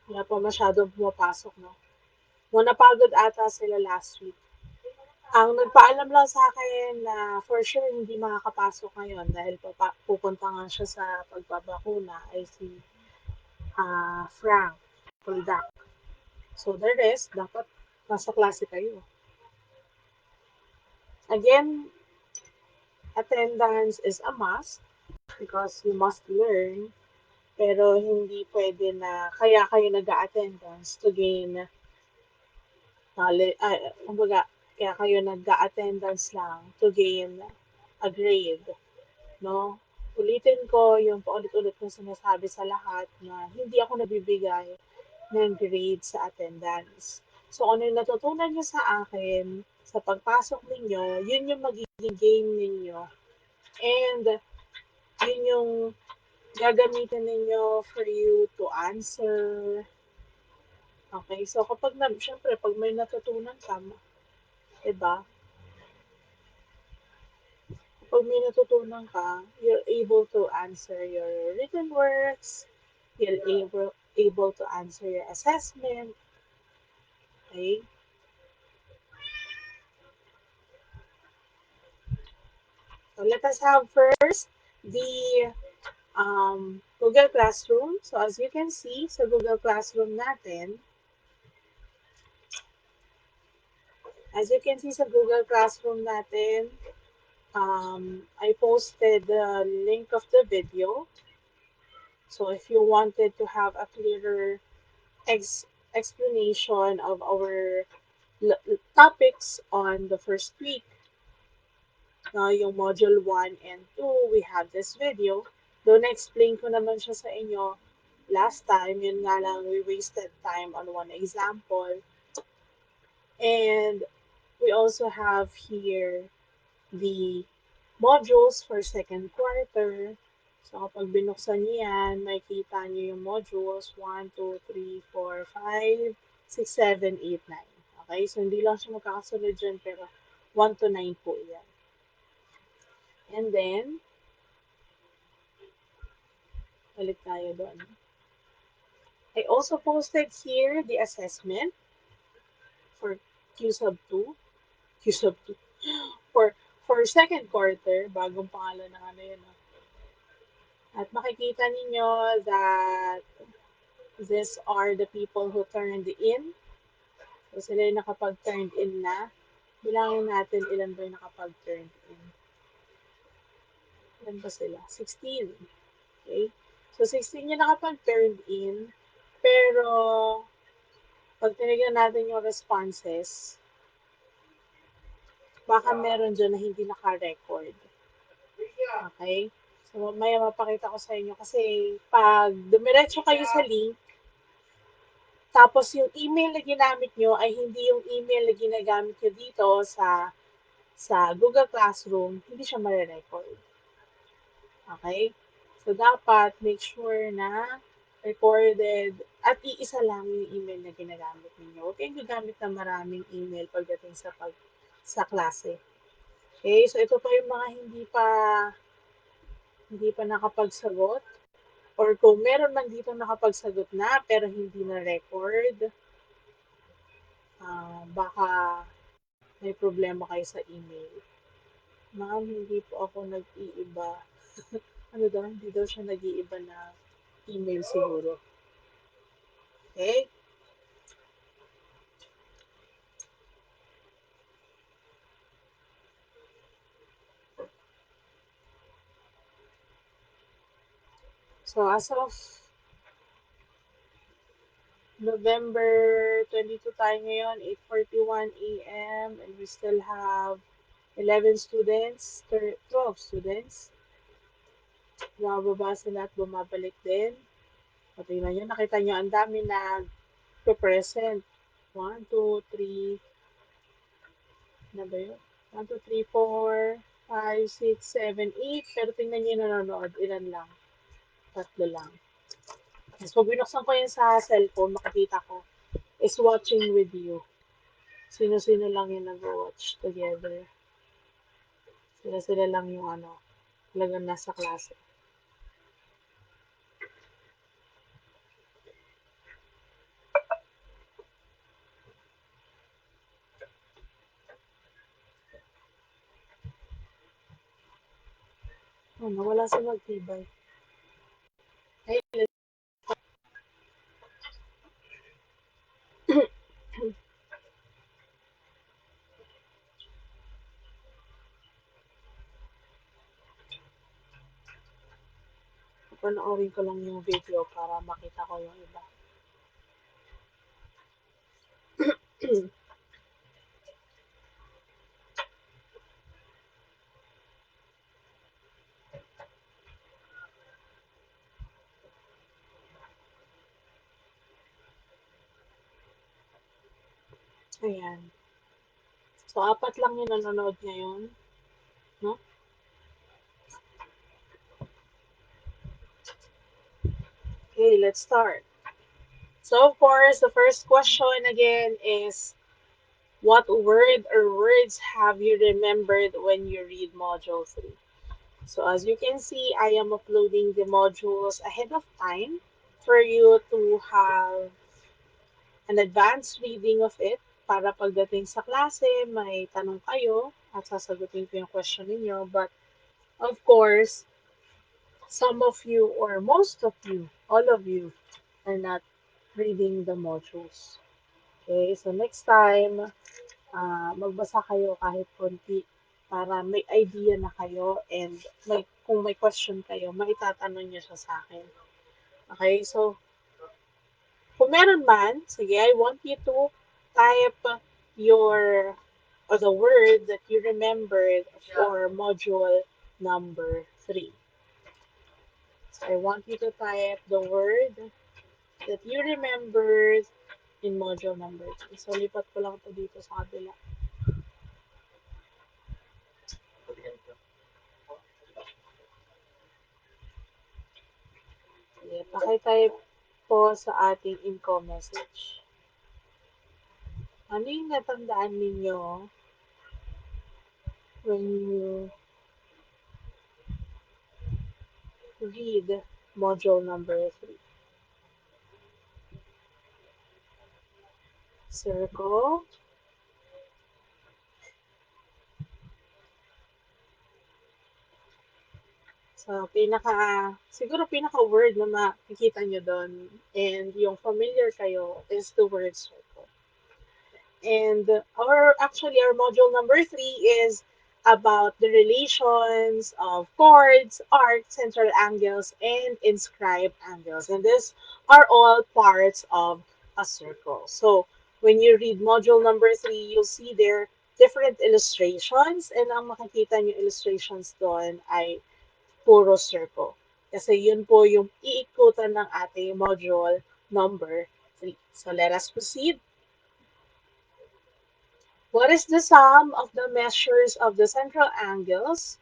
Wala pa masyadong pumapasok, no? Mo napagod ata sila last week. Ang nagpaalam lang sa akin na for sure hindi makakapasok ngayon dahil pupunta nga siya sa pagbabakuna ay si Frank Fuldak. So the rest, dapat nasa klase kayo. Again, attendance is a must because you must learn, pero hindi pwede na kaya kayo nag-attendance to gain knowledge, kumbaga, kaya kayo nag-attendance lang to gain a grade, no? Ulitin ko yung paulit-ulit kong sinasabi sa lahat na hindi ako nabibigay ng grade sa attendance. So, ano yung natutunan nyo sa akin, sa pagpasok ninyo, yun yung magiging game ninyo. And, yun yung gagamitin ninyo for you to answer. Okay, so kapag syempre, pag may natutunan ka, diba? Pag may natutunan ka, you're able to answer your written works, you're able to answer your assessment, okay? So let us have first the Google Classroom. So as you can see sa Google Classroom natin, as you can see sa Google Classroom natin, I posted the link of the video. So if you wanted to have a clearer explanation of our topics on the first week, yung module 1 and 2, we have this video. Though na-explain ko naman siya sa inyo last time, yun nga lang, we wasted time on one example. And we also have here the modules for second quarter. So kapag binuksan niyo yan, makikita niyo yung modules 1, 2, 3, 4, 5, 6, 7, 8, 9. Okay? So hindi lang siya magkakasunod dyan, pero 1 to 9 po yan. And then, balik tayo doon. I also posted here the assessment for Q sub 2. Q sub 2. For second quarter, bagong pangalan ng ano yun. At makikita ninyo that these are the people who turned in. So sila yung nakapag-turned in na. Bilangin natin ilan ba yung nakapag-turned in. Ilan ba sila? 16. Okay? So 16 yung nakapag-turned in. Pero pag tinignan natin yung responses, baka meron dyan na hindi naka-record. Okay? So, mamaya mapakita ko sa inyo kasi pag dumiretso kayo sa link, tapos yung email na ginamit nyo ay hindi yung email na ginagamit nyo dito sa Google Classroom, hindi siya mare-record. Okay? So, dapat make sure na recorded at iisa lang yung email na ginagamit ninyo. Huwag kayong gagamit ng maraming email pagdating sa klase. Okay? So, ito pa yung mga hindi pa nakapagsagot. Or kung meron man dito nakapagsagot na pero hindi na record, baka may problema kayo sa email. Ma'am, hindi po ako nag-iiba. Ano daw, hindi daw siya nag-iiba na email siguro. Okay? So, as of November 22 tayo ngayon, 8:41 a.m. and we still have 11 students, 12 students. Bumababa sila at bumabalik din. O, tingnan nyo, nakita nyo, ang dami na present. 1, 2, 3, na ba yun? 1, 2, 3, 4, 5, 6, 7, 8. Pero tingnan nyo yung nanonood, ilan lang? Tatlo lang. Yes, pag binuksan ko yun sa cellphone, makikita ko, is watching with you. Sino-sino lang yung nag-watch together. Sila-sila lang yung talagang nasa klase. Oh, nawala si Magtibay. Ay, panoorin ko lang yung video para makita ko yung iba. Ayan. So, apat lang yung nanonood ngayon, no? Okay, let's start. So, of course, the first question again is, what word or words have you remembered when you read Module 3? So, as you can see, I am uploading the modules ahead of time for you to have an advanced reading of it para pagdating sa klase, may tanong kayo at sasagutin ko yung question ninyo. But, of course, some of you or most of you, all of you, are not reading the modules. Okay, so next time, magbasa kayo kahit konti para may idea na kayo and kung may question kayo, maitatanong niyo siya sa akin. Okay, so kung meron man, sige, I want you to type your or the word that you remembered for module number 3. So I want you to type the word that you remembered in module number 3. So lipat ko lang ito dito sa kabila. Sige, pakitype po sa ating info message. Ano yung natandaan ninyo when you read module number 3? Circle. So, siguro pinaka-word na makikita nyo doon and yung familiar kayo is the word circle. And our module number 3 is about the relations of chords, arcs, central angles, and inscribed angles. And these are all parts of a circle. So when you read module number 3, you'll see there different illustrations. And ang makikita nyo illustrations doon ay puro circle. Kasi yun po yung iikutan ng ating module number 3. So let us proceed. What is the sum of the measures of the central angles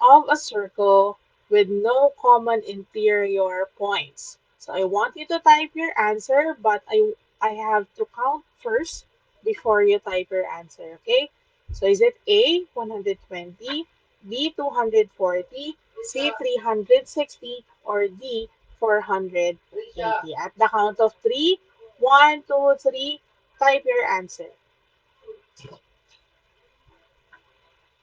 of a circle with no common interior points? So I want you to type your answer, but I have to count first before you type your answer, okay? So is it A, 120, B, 240, C, 360, or D, 480? At the count of 3, 1, 2, 3, type your answer.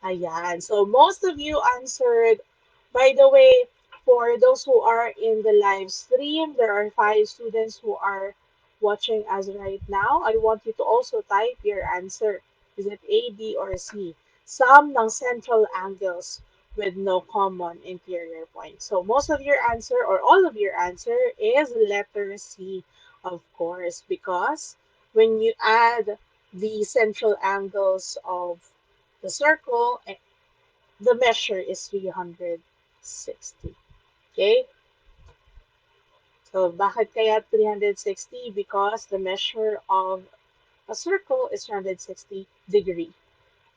Ayan. So most of you answered. By the way, for those who are in the live stream, there are 5 students who are watching us right now. I want you to also type your answer. Is it A, B, or C? Sum ng central angles with no common interior point. So most of your answer or all of your answer is letter C, of course, because when you add the central angles of the circle, the measure is 360. Okay? So, bakit kaya 360? Because the measure of a circle is 360 degree.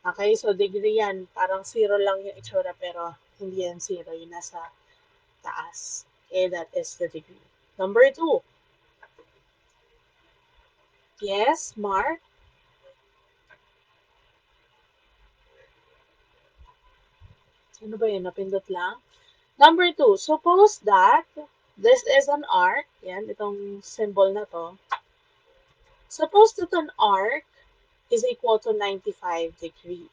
Okay? So, degree yan. Parang zero lang yung itsura, pero hindi yan zero. Yung nasa taas. Okay? That is the degree. Number 2. Yes, Mark? Ano ba yun? Napindot lang? Number 2. Suppose that this is an arc. Yan, itong symbol na to. Suppose that an arc is equal to 95 degree.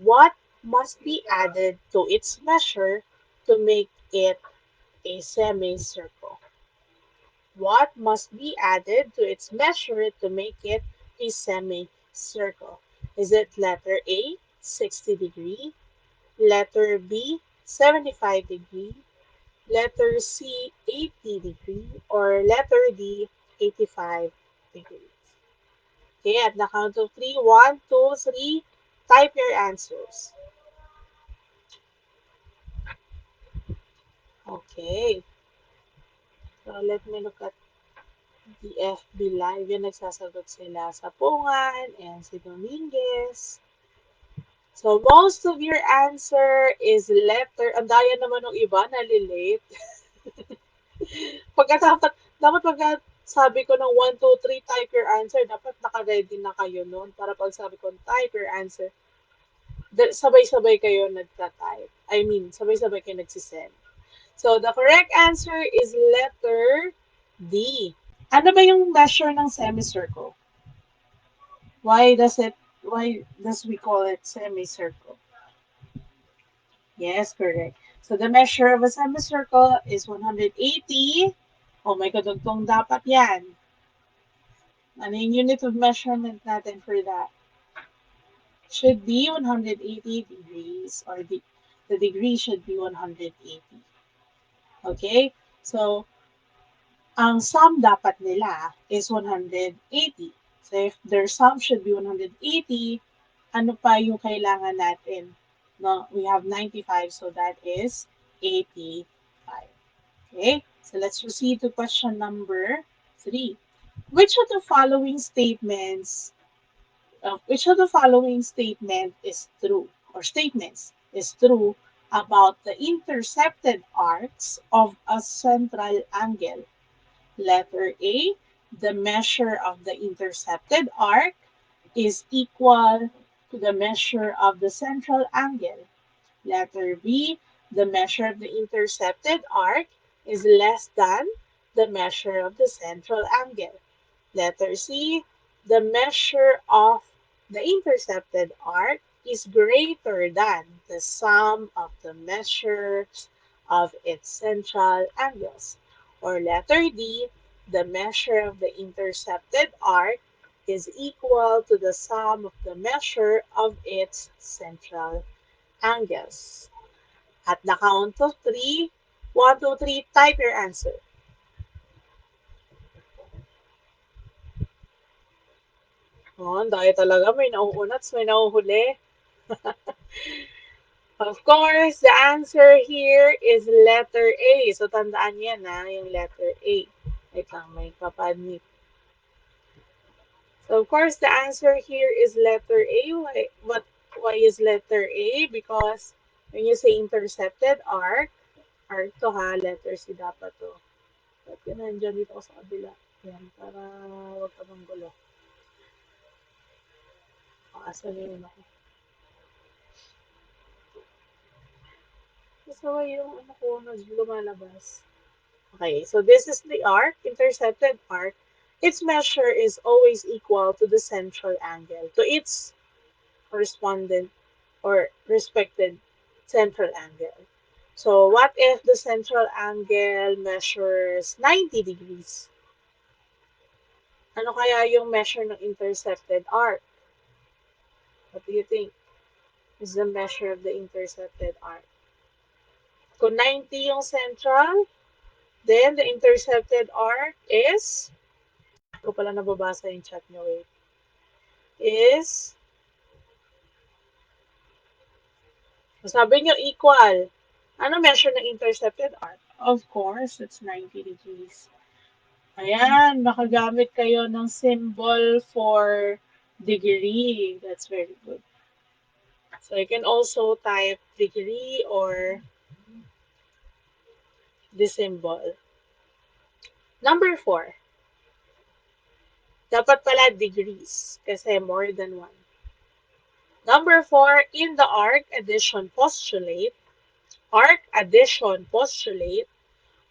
What must be added to its measure to make it a semicircle? What must be added to its measure to make it a semicircle? Is it letter A, 60 degree, letter B, 75 degree, letter C, 80 degree, or letter D, 85 degrees? Okay, at the count of three, one, two, three, type your answers. Okay, so let me look at the FB Live. Yung nagsasagot sila sa Pungan and si Dominguez. So, most of your answer is letter. Ang daya naman ng iba, nalilate. Dapat pagka sabi ko ng 1, 2, 3, type your answer, dapat naka-ready na kayo noon para pag sabi ko type your answer, sabay-sabay kayo nagta-type. I mean, sabay-sabay kayo nagsisend. So, the correct answer is letter D. Ano ba yung measure ng semicircle? Why does it, why does we call it semicircle? Yes, correct. So, the measure of a semicircle is 180. Oh my God, dugtong dapat yan. Ano yung unit of measurement natin for that? Should be 180 degrees or the degree should be 180. Okay? So, ang sum dapat nila is 180. So, if their sum should be 180, ano pa yung kailangan natin? No, we have 95, so that is 85. Okay? So, let's proceed to question number 3. Which of the following statements which of the following statement is true or statements is true about the intercepted arcs of a central angle? Letter A, the measure of the intercepted arc is equal to the measure of the central angle. Letter B, the measure of the intercepted arc is less than the measure of the central angle. Letter C, the measure of the intercepted arc is greater than the sum of the measures of its central angles. Or letter D, the measure of the intercepted arc is equal to the sum of the measure of its central angles. At the count of three, one, two, three, type your answer. Oh, dahil talaga may nauuna at may nauhuli. Of course, the answer here is letter A. So, tandaan yan na yung letter A. Wait lang, may papadnip. So, of course, the answer here is letter A. Why is letter A? Because when you say intercepted arc to ha, letter C dapat to. Ba't yun nandiyan dito ako sa kabila? Yan, para wag ka bang gulo. Asan yun ako? Kasaway yung ano ko, lumalabas. Okay, so this is the arc, intercepted arc. Its measure is always equal to the central angle, to its correspondent or respected central angle. So what if the central angle measures 90 degrees? Ano kaya yung measure ng intercepted arc? What do you think is the measure of the intercepted arc? Kung 90 yung central, then the intercepted arc is, ko pala nababasa yung chat nyo, wait, is, sabi nyo equal. Ano measure ng intercepted arc? Of course, it's 90 degrees. Ayan, makagamit kayo ng symbol for degree. That's very good. So you can also type degree or the symbol. Number 4. Dapat pala degrees kasi more than one. Number 4, in the arc addition postulate,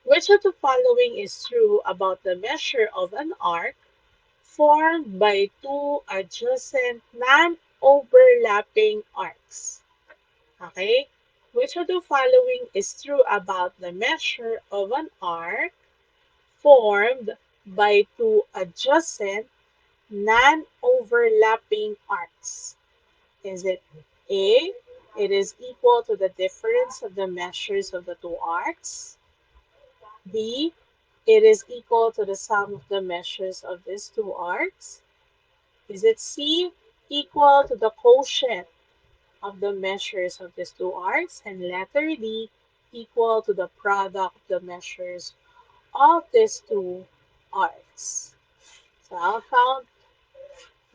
which of the following is true about the measure of an arc formed by two adjacent non-overlapping arcs? Okay? Which of the following is true about the measure of an arc formed by two adjacent non-overlapping arcs? Is it A, it is equal to the difference of the measures of the two arcs? B, it is equal to the sum of the measures of these two arcs? Is it C, equal to the quotient of the measures of these two arcs? And letter D, equal to the product of the measures of these two arcs. So I'll count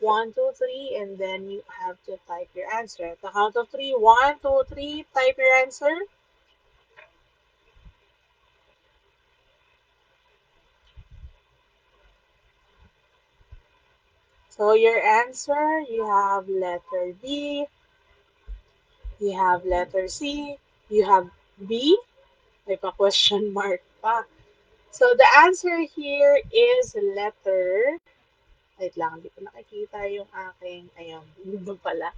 1, 2, 3, and then you have to type your answer. At the count of 3, 1, 2, 3, type your answer. So your answer, you have letter B, you have letter C, you have B, may pa question mark pa. So the answer here is letter, wait lang, hindi ko nakikita yung aking, ayun, doon pala.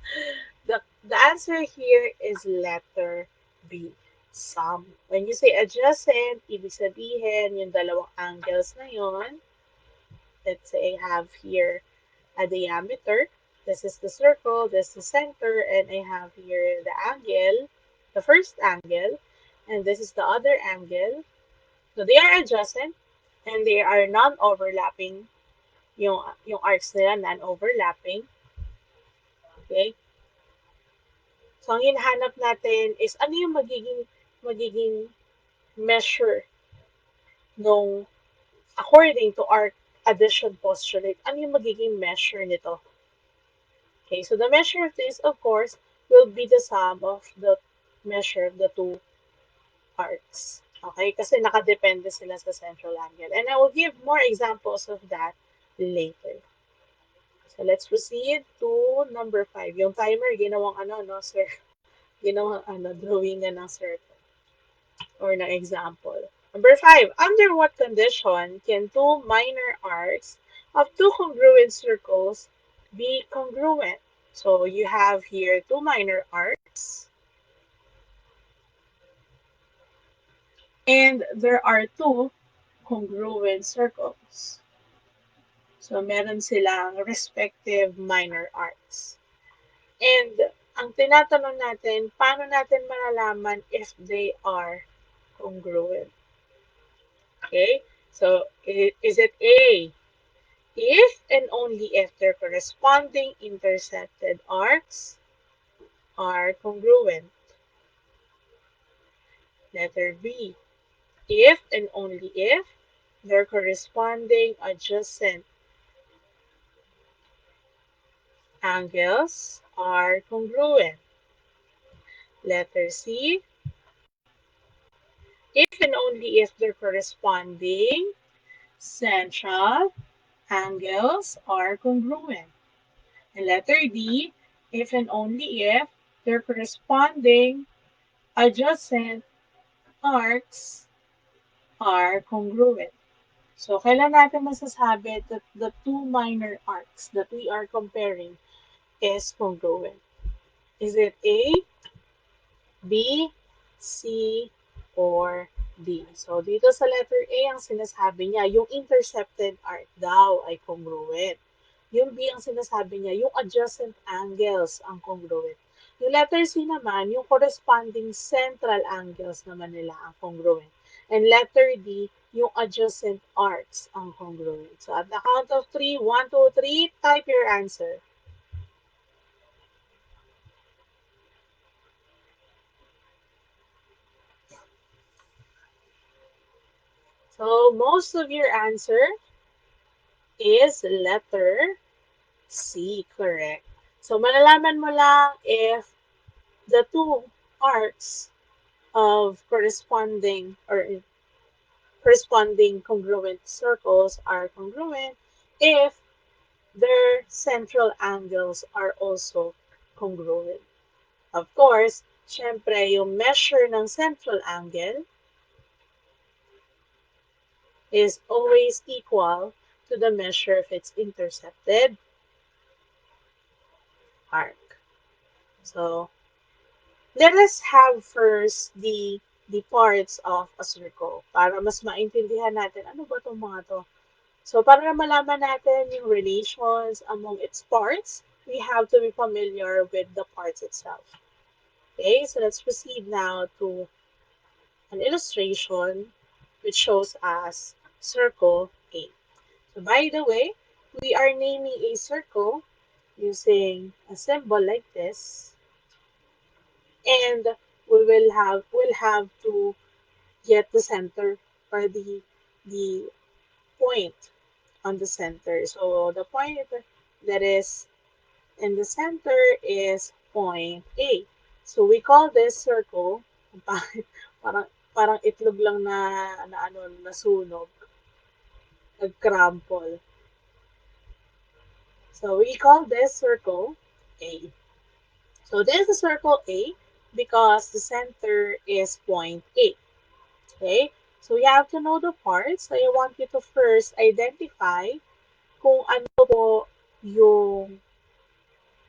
The answer here is letter B, sum. When you say adjacent, ibig sabihin yung dalawang angles na yun. Let's say I have here a diameter. This is the circle, this is the center, and I have here the angle, the first angle, and this is the other angle. So they are adjacent and they are non-overlapping. Yung arcs nila non-overlapping. Okay? So ang hinahanap natin is ano yung magiging measure nung according to our addition postulate, ano yung magiging measure nito? Okay, so the measure of this, of course, will be the sum of the measure of the two arcs. Okay, kasi nakadepende sila sa central angle. And I will give more examples of that later. So let's proceed to number 5. Yung timer, ginawang ano, no, sir? Ginawang ano, drawing na ng circle or ng example. Number 5, under what condition can two minor arcs of two congruent circles be congruent? So you have here two minor arcs, and there are two congruent circles. So meron silang respective minor arcs. And ang tinatanong natin, paano natin malalaman if they are congruent? Okay, so is it A, if and only if their corresponding intersected arcs are congruent? Letter B, if and only if their corresponding adjacent angles are congruent. Letter C, if and only if their corresponding central angles are congruent. And letter D, if and only if their corresponding adjacent arcs are congruent. So, kailan natin masasabi that the two minor arcs that we are comparing is congruent? Is it A, B, C, or D? So, dito sa letter A, ang sinasabi niya, yung intercepted arc daw ay congruent. Yung B, ang sinasabi niya, yung adjacent angles ang congruent. Yung letter C naman, yung corresponding central angles naman nila ang congruent. And letter D, yung adjacent arcs ang congruent. So, at the count of 3, 1, 2, 3, type your answer. So, most of your answer is letter C, correct. So, malalaman mo lang if the two arcs of corresponding congruent circles are congruent if their central angles are also congruent. Of course, syempre, yung measure ng central angle is always equal to the measure of its intercepted arc. So, Let us have first the parts of a circle para mas maintindihan natin ano ba itong mga to. So para malaman natin yung relations among its parts, we have to be familiar with the parts itself. Okay, so let's proceed now to an illustration which shows us circle A. So by the way, we are naming a circle using a symbol like this, and we'll have to get the center or the point on the center. So the point that is in the center is point A. So we call this circle parang parang itlog lang na ano nasunog, nag-crumple. So we call this circle A. So this is circle A because the center is point A. Okay? So we have to know the parts. So I want you to first identify kung ano po yung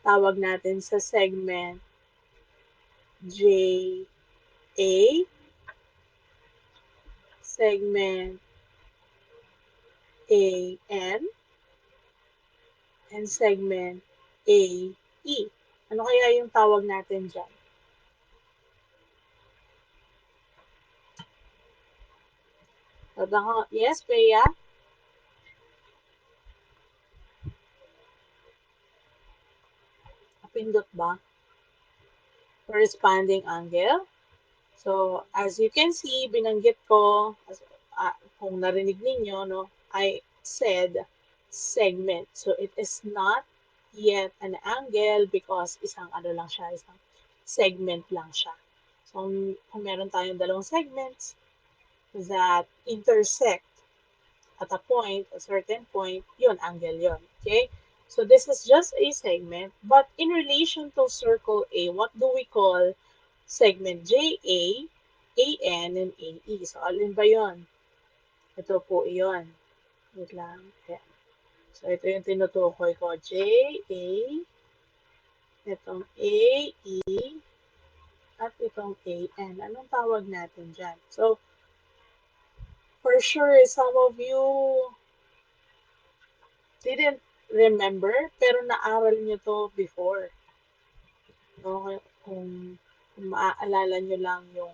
tawag natin sa segment JA, segment AN, and segment AE. Ano kaya yung tawag natin dyan? Yes, Bea? Napindot ba? Corresponding angle. So, as you can see, binanggit ko, kung narinig ninyo, no, I said segment. So, it is not yet an angle because isang ano lang siya, isang segment lang siya. So, kung meron tayong dalawang segments that intersect at a point, a certain point, yun, angle yun. Okay? So, this is just a segment, but in relation to circle A, what do we call segment JA, AN, and AE. So, alin ba yun? Ito po yun. Wait lang. Ayan. So, ito yung tinutukoy ko. JA, itong AE, at itong AN. Anong tawag natin dyan? So, for sure, some of you didn't remember, pero naaral nyo to before. No? Kung maaalala nyo lang yung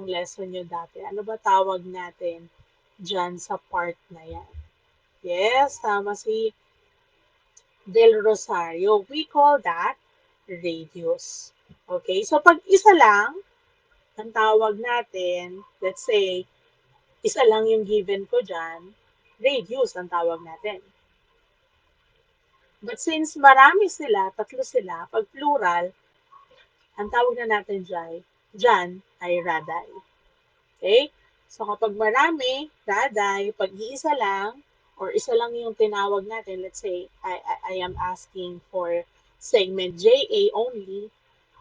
lesson nyo dati. Ano ba tawag natin dyan sa part na yan? Yes, tama si Del Rosario. We call that radius. Okay, so pag isa lang, ang tawag natin, let's say, isa lang yung given ko dyan, radius ang tawag natin. But since marami sila, tatlo sila, pag plural, ang tawag na natin dyan ay radii. Okay? So kapag marami, daday, pag iisa lang, or isa lang yung tinawag natin, let's say, I am asking for segment JA only,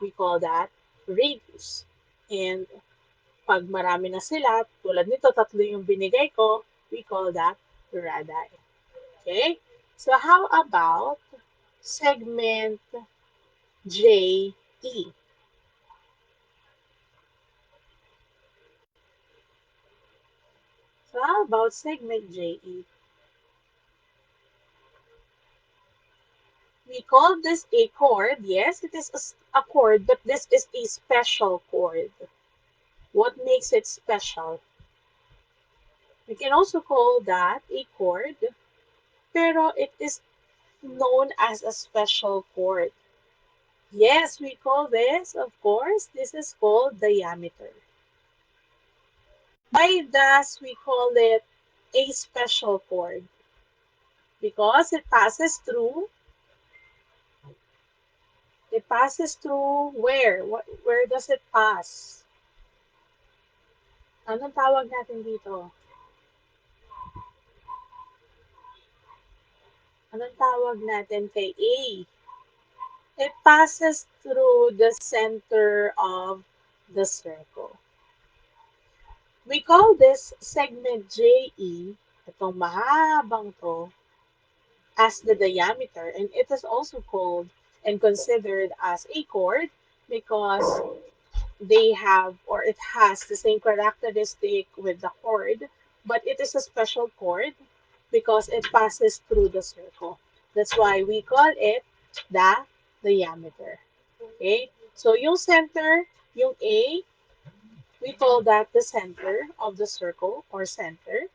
we call that radius. And pag marami na sila, tulad nito, tatlo yung binigay ko, we call that radii. Okay? So how about segment JE? So how about segment JE? We call this a chord. Yes, it is a chord, but this is a special chord. What makes it special? We can also call that a chord, pero it is known as a special chord. Yes, we call this, of course, this is called diameter. Why does we call it a special chord? Because it passes through where? Where does it pass? Anong tawag natin dito? Anong tawag natin kay A? It passes through the center of the circle. We call this segment JE, itong mahabang to, as the diameter, and it is also called and considered as a chord because they have or it has the same characteristic with the chord, but it is a special chord because it passes through the circle. That's why we call it the diameter. Okay? So yung center, yung A, we call that the center of the circle or center.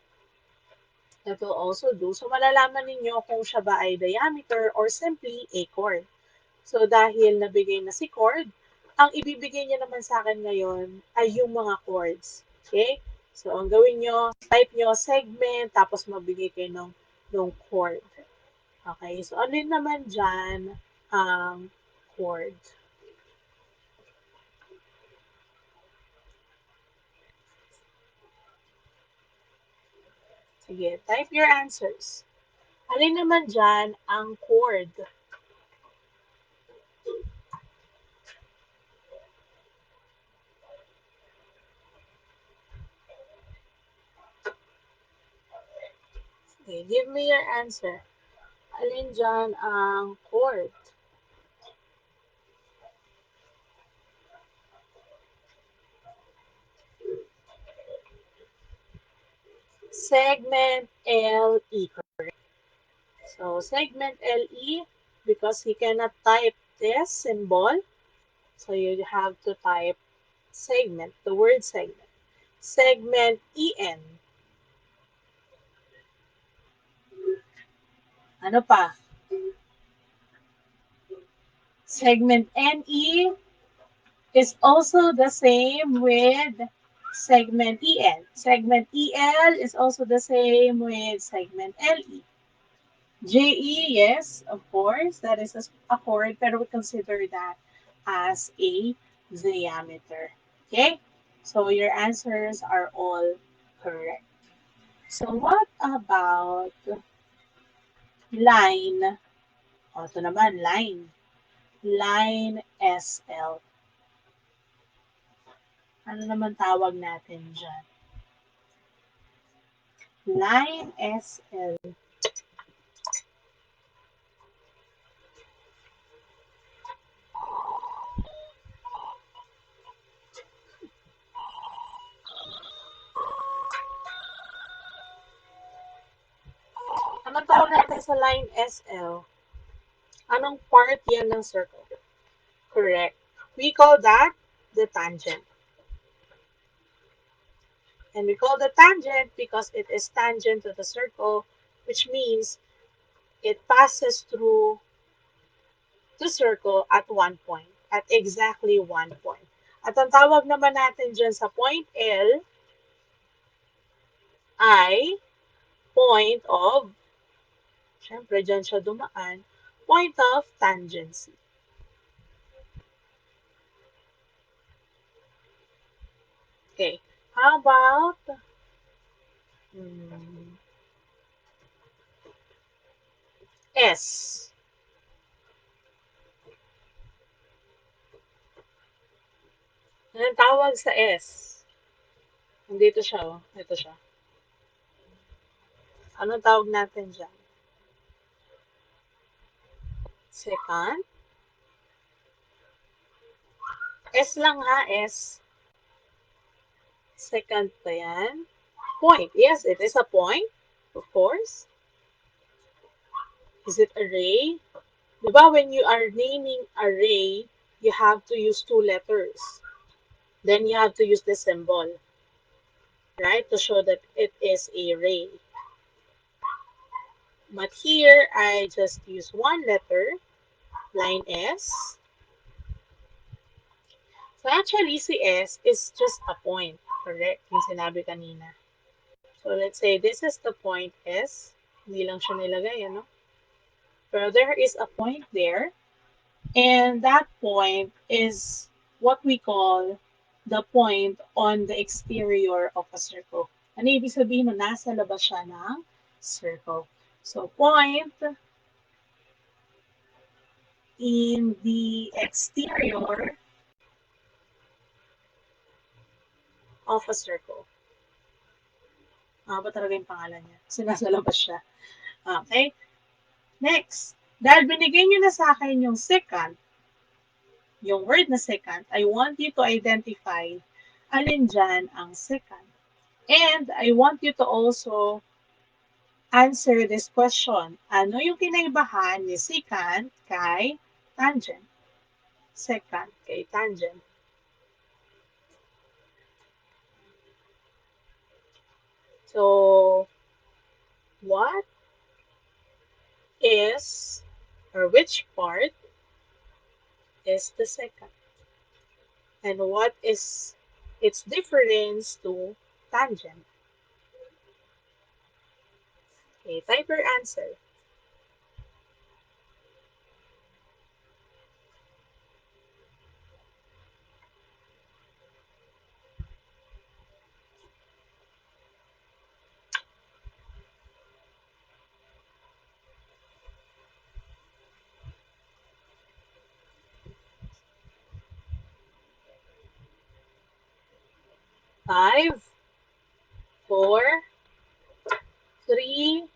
That will also do. So malalaman ninyo kung siya ba ay diameter or simply a chord. So dahil nabigay na si chord, ang ibibigay niya naman sa akin ngayon ay yung mga chords. Okay? So ang gawin nyo, type nyo segment, tapos magbigay kayo ng chord. Okay? So ano naman dyan ang chord? Sige, type your answers. Alin naman dyan ang chord? Okay, give me your answer. Alin dyan ang chord? Segment LE. So segment LE, because he cannot type this symbol, so you have to type segment, the word segment. Segment EN. Ano pa? Segment NE is also the same with segment EN. Segment EL is also the same with segment LE. JE, yes, of course, that is a chord, pero we consider that as a diameter. Okay? So your answers are all correct. So what about line? O, ito naman, line. Line SL. Ano naman tawag natin dyan? Line SL. Ano tawag natin sa line SL? Anong part yan ng circle? Correct. We call that the tangent. And we call the tangent because it is tangent to the circle, which means it passes through the circle at one point, at exactly one point. At ang tawag naman natin dyan sa point L ay point of, syempre dyan siya dumaan, point of tangency. Okay, how about hmm, S? Anong tawag sa S? Nandito siya, oh. Ito siya. Anong tawag natin dyan? Second? S lang ha, S. Second pa yan. Point. Yes, it is a point. Of course. Is it array? Diba when you are naming array, you have to use two letters. Then you have to use the symbol, right? To show that it is a array. But here, I just use one letter, line S. So actually, si S is just a point. Correct? Yung sinabi kanina. So let's say this is the point S. Hindi lang siya nilagay, ano? Pero there is a point there. And that point is what we call the point on the exterior of a circle. Ano ibig sabihin na nasa labas siya ng circle? So, point in the exterior of a circle. Ba talaga yung pangalan niya? Kasi nasa labas siya. Okay? Next. Dahil binigay niyo na sa akin yung secant, yung word na secant, I want you to identify alin dyan ang secant. And I want you to also answer this question. Ano yung kinaibahan ni secant kay tangent? Secant kay tangent. So, what is, or which part is the secant? And what is its difference to tangent? Okay, type your answer. 5, 4, 3,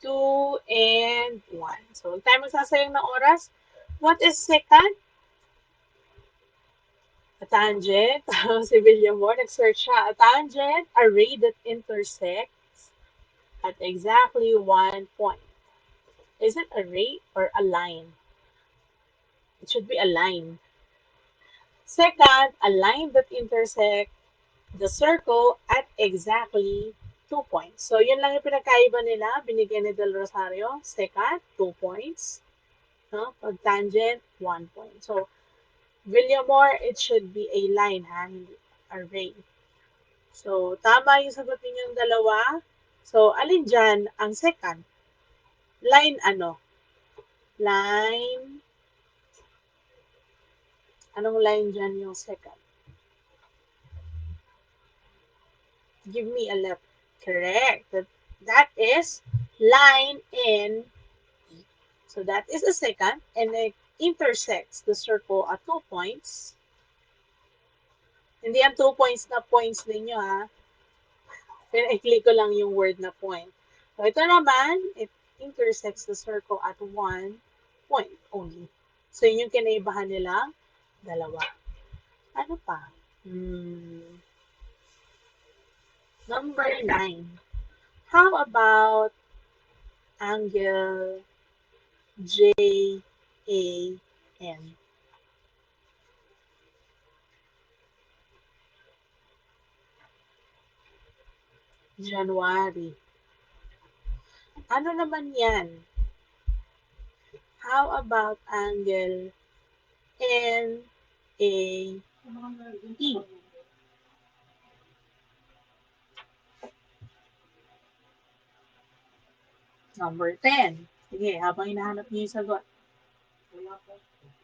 2, and 1. So, huwag tayo magsasayang ng oras. What is secant? A tangent. Si William Moore, nag-search siya. A tangent, a ray that intersects at exactly 1 point. Is it a ray or a line? It should be a line. Second, a line that intersects the circle at exactly 2 points. So, yun lang yung pinagkaiba nila. Binigyan ni Del Rosario. Secant, 2 points. No? Pag tangent, 1 point. So, William Moore, it should be a line, ha? Hindi a ray. So, tama yung sagot ninyong dalawa. So, alin dyan ang second? Line ano? Line, anong line dyan yung second? Give me a left. Correct. That is line in E. So, that is a second and it intersects the circle at 2 points. Hindi ang 2 points na points ninyo, ha? Pinaikli ko lang yung word na point. So, ito naman, it intersects the circle at 1 point only. So, yun yung kinaibahan nila, dalawa. Ano pa? Number 9. How about angle JAN? January. Ano naman yan? How about angle NAE? Number 10. Sige, habang hinahanap niyo yung sagot.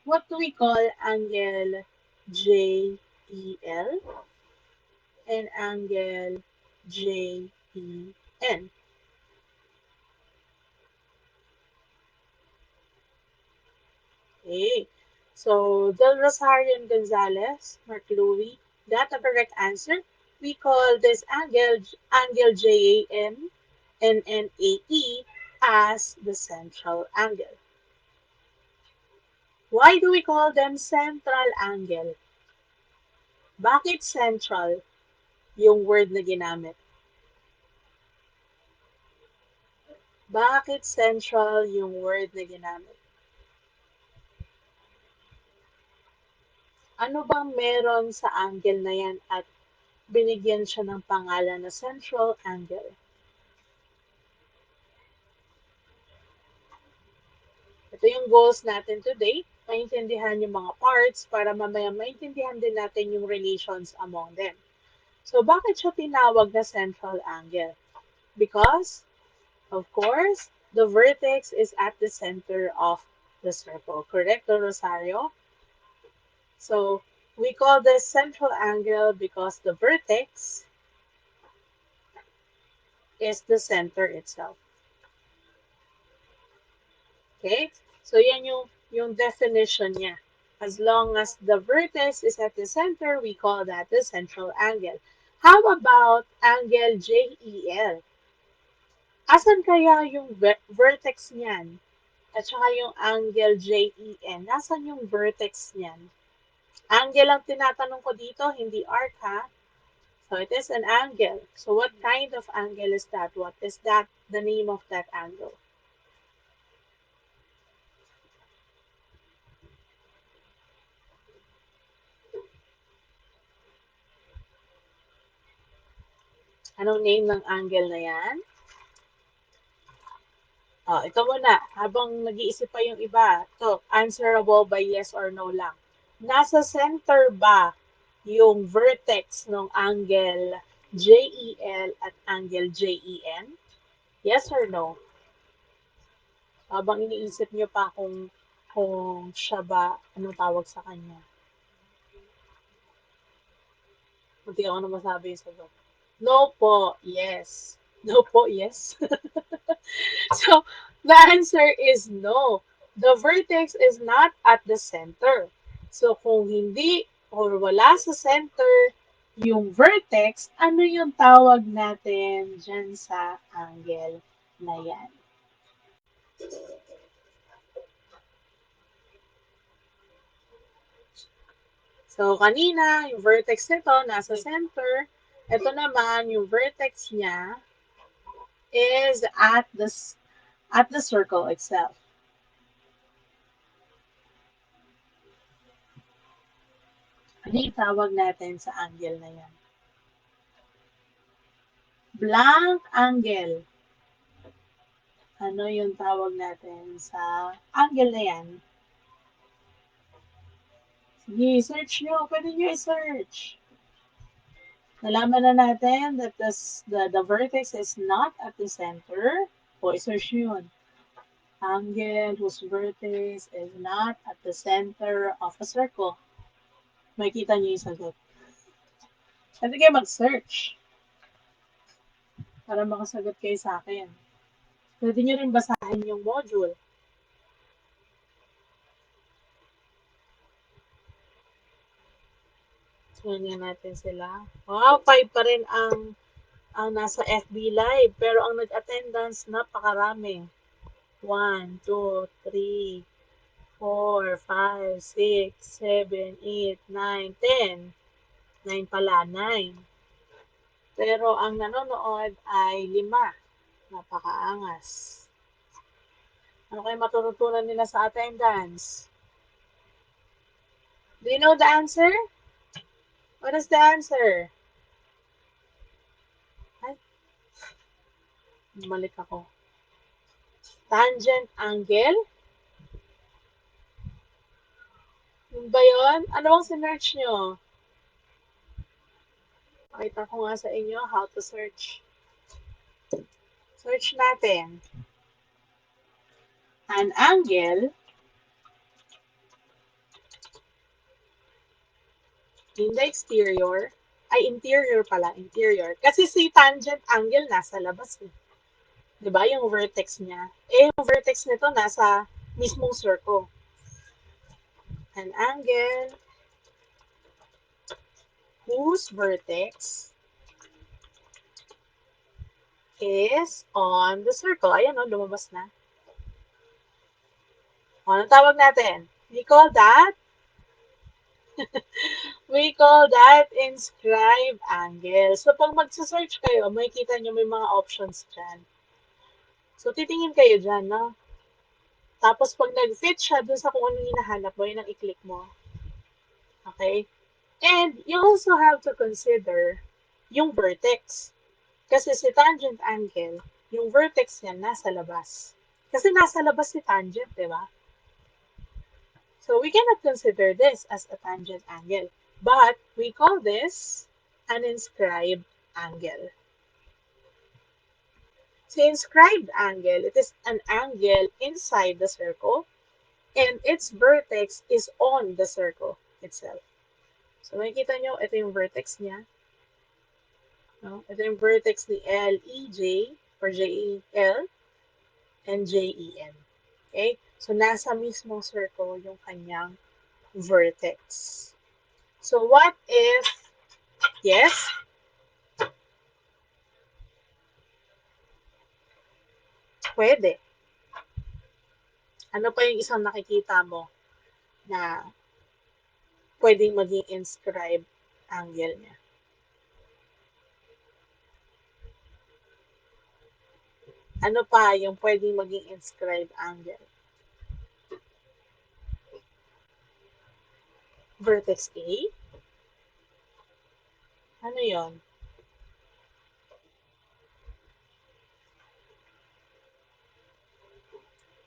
What do we call angle JEL and angle JEN? Okay. So, Del Rosario and Gonzalez, Mark Louie, got the correct answer. We call this angle JAN and NAE as the central angle. Why do we call them central angle? Bakit central yung word na ginamit? Bakit central yung word na ginamit? Ano bang meron sa angle na yan at binigyan siya ng pangalan na central angle? Ito yung goals natin today. Maintindihan yung mga parts para mamaya maintindihan din natin yung relations among them. So, bakit siya tinawag na central angle? Because, of course, the vertex is at the center of the circle. Correct, Rosario? So, we call this central angle because the vertex is the center itself. Okay? So, yan yung definition niya. As long as the vertex is at the center, we call that the central angle. How about angle JEL? Asan kaya yung vertex niyan? At saka yung angle JEN, nasan yung vertex niyan? Angle ang tinatanong ko dito, hindi arc ha. So it is an angle. So what kind of angle is that? What is that? The name of that angle? Anong name ng angle na yan? Oh, ito muna. Habang nag-iisip pa yung iba. Ito, answerable by yes or no lang. Nasa center ba yung vertex ng angle JEL at angle JEN? Yes or no? Habang iniisip nyo pa kung siya ba, anong tawag sa kanya. Hindi ako na masabi yung sagot. No po, yes. No po, yes. So, the answer is no. The vertex is not at the center. So, kung hindi or wala sa center yung vertex, ano yung tawag natin dyan sa angle na yan? So, kanina, yung vertex nito nasa center. Ito naman, yung vertex niya is at the circle itself. Ano yung tawag natin sa angle na yan? Blank angle. Ano yung tawag natin sa angle na yan? Sige, search nyo. Pwede nyo i-search. Nalaman na natin that the vertex is not at the center. O, i-search nyo yun. Angle whose vertex is not at the center of a circle. Makikita nyo yung sagot. Pwede kayo mag-search para makasagot kayo sa akin. Pwede nyo rin basahin yung module. Tingnan natin sila. Wow, 5 pa rin ang nasa FB Live. Pero ang nag-attendance, napakarami. 1, 2, 3, 4, 5, 6, 7, 8, 9, 10. 9 pala, 9. Pero ang nanonood ay 5. Napakaangas. Ano kayo matututunan nila sa attendance? Do you know the answer? What is the answer? Ay, bumalik ako. Tangent angle? Yun ba yun? Ano bang sinerch nyo? Pakita ko nga sa inyo how to search. Search natin. An angle in the exterior, ay interior pala, interior. Kasi si tangent angle nasa labas eh. 'Di ba? Yung vertex niya. Eh, yung vertex nito nasa mismong circle. An angle whose vertex is on the circle. Ayan o, lumabas na. O, anong tawag natin? We call that inscribed angle. So, pag magsa-search kayo, makikita nyo may mga options dyan. So, titingin kayo dyan, no? Tapos, pag nag-fit siya dun sa kung ano hinahanap mo, yun ang i-click mo. Okay? And you also have to consider yung vertex. Kasi si tangent angle, yung vertex niya nasa labas. Kasi nasa labas si tangent, di ba? So we cannot consider this as a tangent angle. But we call this an inscribed angle. So inscribed angle, it is an angle inside the circle and its vertex is on the circle itself. So makikita nyo, ito yung vertex niya. No? Ito yung vertex ni LEJ or JEL and JEN. Okay? So nasa mismong circle yung kanyang vertex. So what if, yes, pwede. Ano pa yung isang nakikita mo na pwedeng maging inscribed angle niya? Ano pa yung pwedeng maging inscribed angle? Vertex A? Ano yon?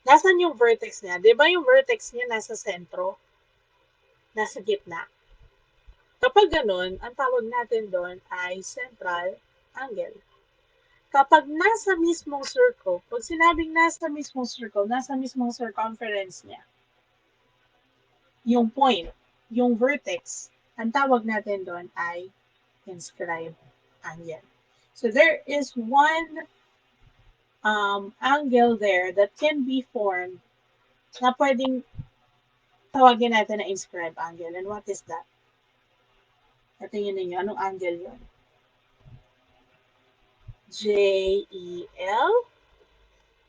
Nasaan yung vertex niya? Di ba yung vertex niya nasa sentro? Nasa gitna? Kapag ganun, ang tawag natin doon ay central angle. Kapag nasa mismong circle, pag sinabing nasa mismong circle, nasa mismong circumference niya, yung point, yung vertex, ang tawag natin doon ay inscribed angle. So there is one angle there that can be formed na pwedeng tawagin natin na inscribed angle. And what is that? Natingin ninyo, anong angle yun? JEL?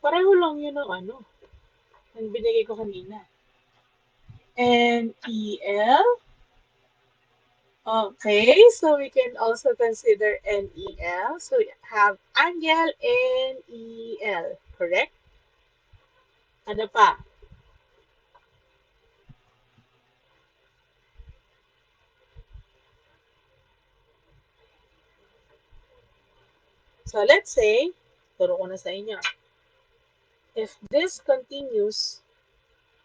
Pareho lang yun ng ano, yung binigay ko kanina. NEL? Okay, so we can also consider NEL. So we have angle NEL, correct? Ano pa? So let's say, turo ko na sa inyo. If this continues,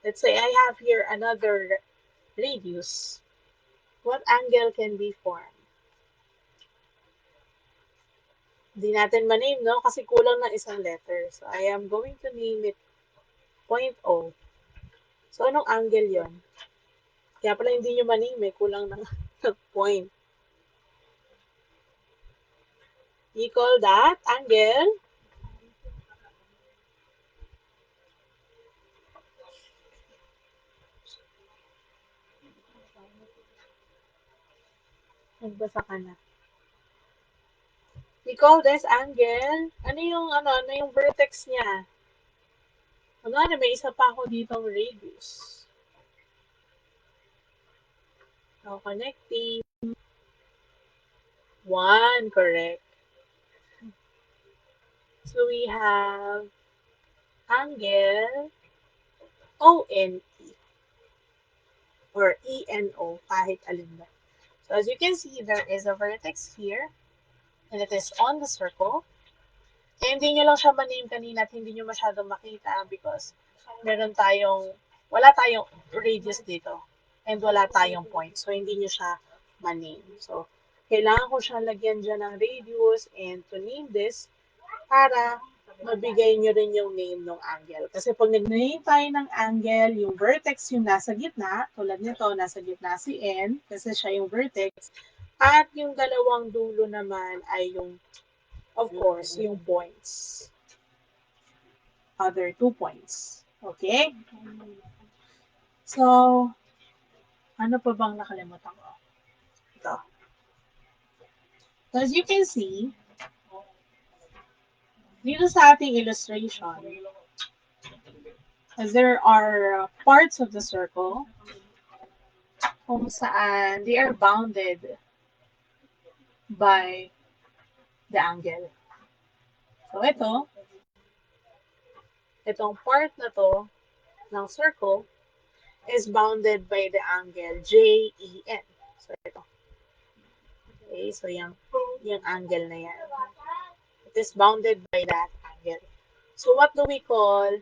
let's say I have here another radius, what angle can be formed? Hindi natin ma-name, no? Kasi kulang ng isang letter. So I am going to name it point O. So anong angle yon? Kaya pala hindi nyo ma-name, may kulang ng point. We call that angle nagbasa ka na. We call this angle, ano yung vertex niya? Ano na, may isa pa ako ditong radius. So, connecting. One, correct. So, we have angle ONE or ENO, kahit alin ba. So, as you can see, there is a vertex here and it is on the circle. Eh, hindi nyo lang siya ma-name kanina at hindi nyo masyadong makita because wala tayong radius dito and wala tayong point. So, hindi nyo siya ma-name. So, kailangan ko siya lagyan dyan ng radius and to name this para mabigay nyo rin yung name ng angle. Kasi pag nag-name tayo ng angle, yung vertex yung nasa gitna, tulad nito, nasa gitna si N, kasi siya yung vertex, at yung dalawang dulo naman ay yung, of course, yung points. Other 2 points. Okay? So, ano pa bang nakalimutan ko? Ito. So, as you can see, dito sa ating illustration, as there are parts of the circle kung saan they are bounded by the angle. So, itong part na to ng circle is bounded by the angle JEN. So, ito. Okay, so yung angle na yan. It is bounded by that angle. So, what do we call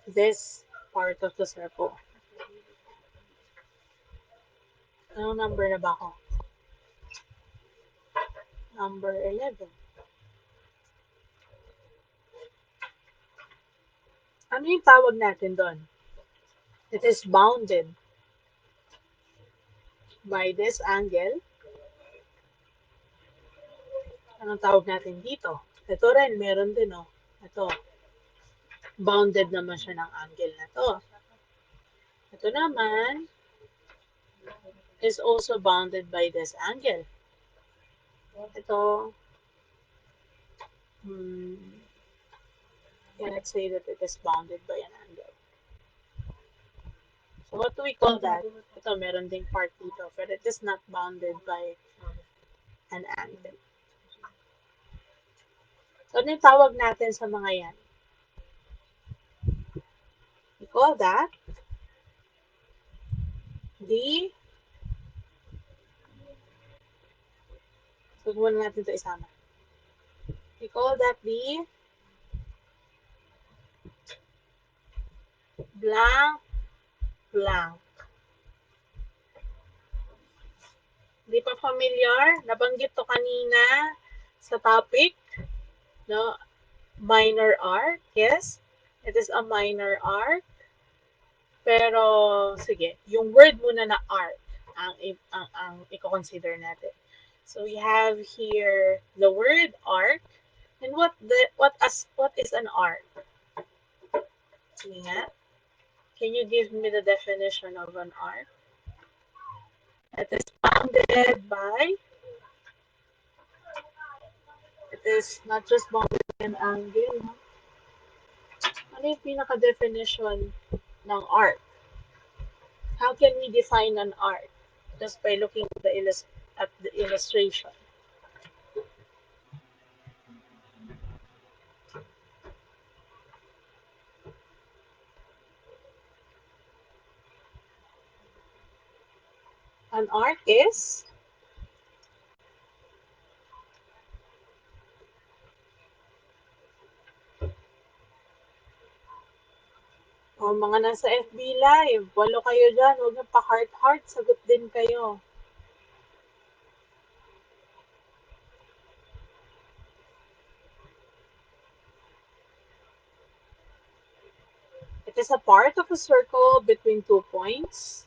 this part of the circle? Anong number na ba ako? Number 11. Ano yung tawag natin doon? It is bounded by this angle. Anong tawag natin dito? Ito rin, meron din, oh. Ito, bounded naman siya ng angle na to. Ito naman is also bounded by this angle. Ito, let's say that it is bounded by an angle. What do we call that? Ito, meron ding part dito, but it is not bounded by an angle. So, ano yung tawag natin sa mga yan? We call that the, so muna natin ito isama. We call that the blank blank. Di pa familiar? Nabanggit to kanina sa topic, no? Minor arc, yes. It is a minor arc. Pero, sige, yung word muna na arc ang i-consider natin. So we have here the word arc. And what is an arc? Sige nga. Can you give me the definition of an arc? It is bounded by, it is not just bounded by an angle. No? Ano yung pinaka-definition ng arc? How can we define an arc? Just by looking at the illustration. An arc is mga nasa FB Live, 8 kayo dyan, huwag nang pa-heart-heart, sagot din kayo. It is a part of a circle between 2 points.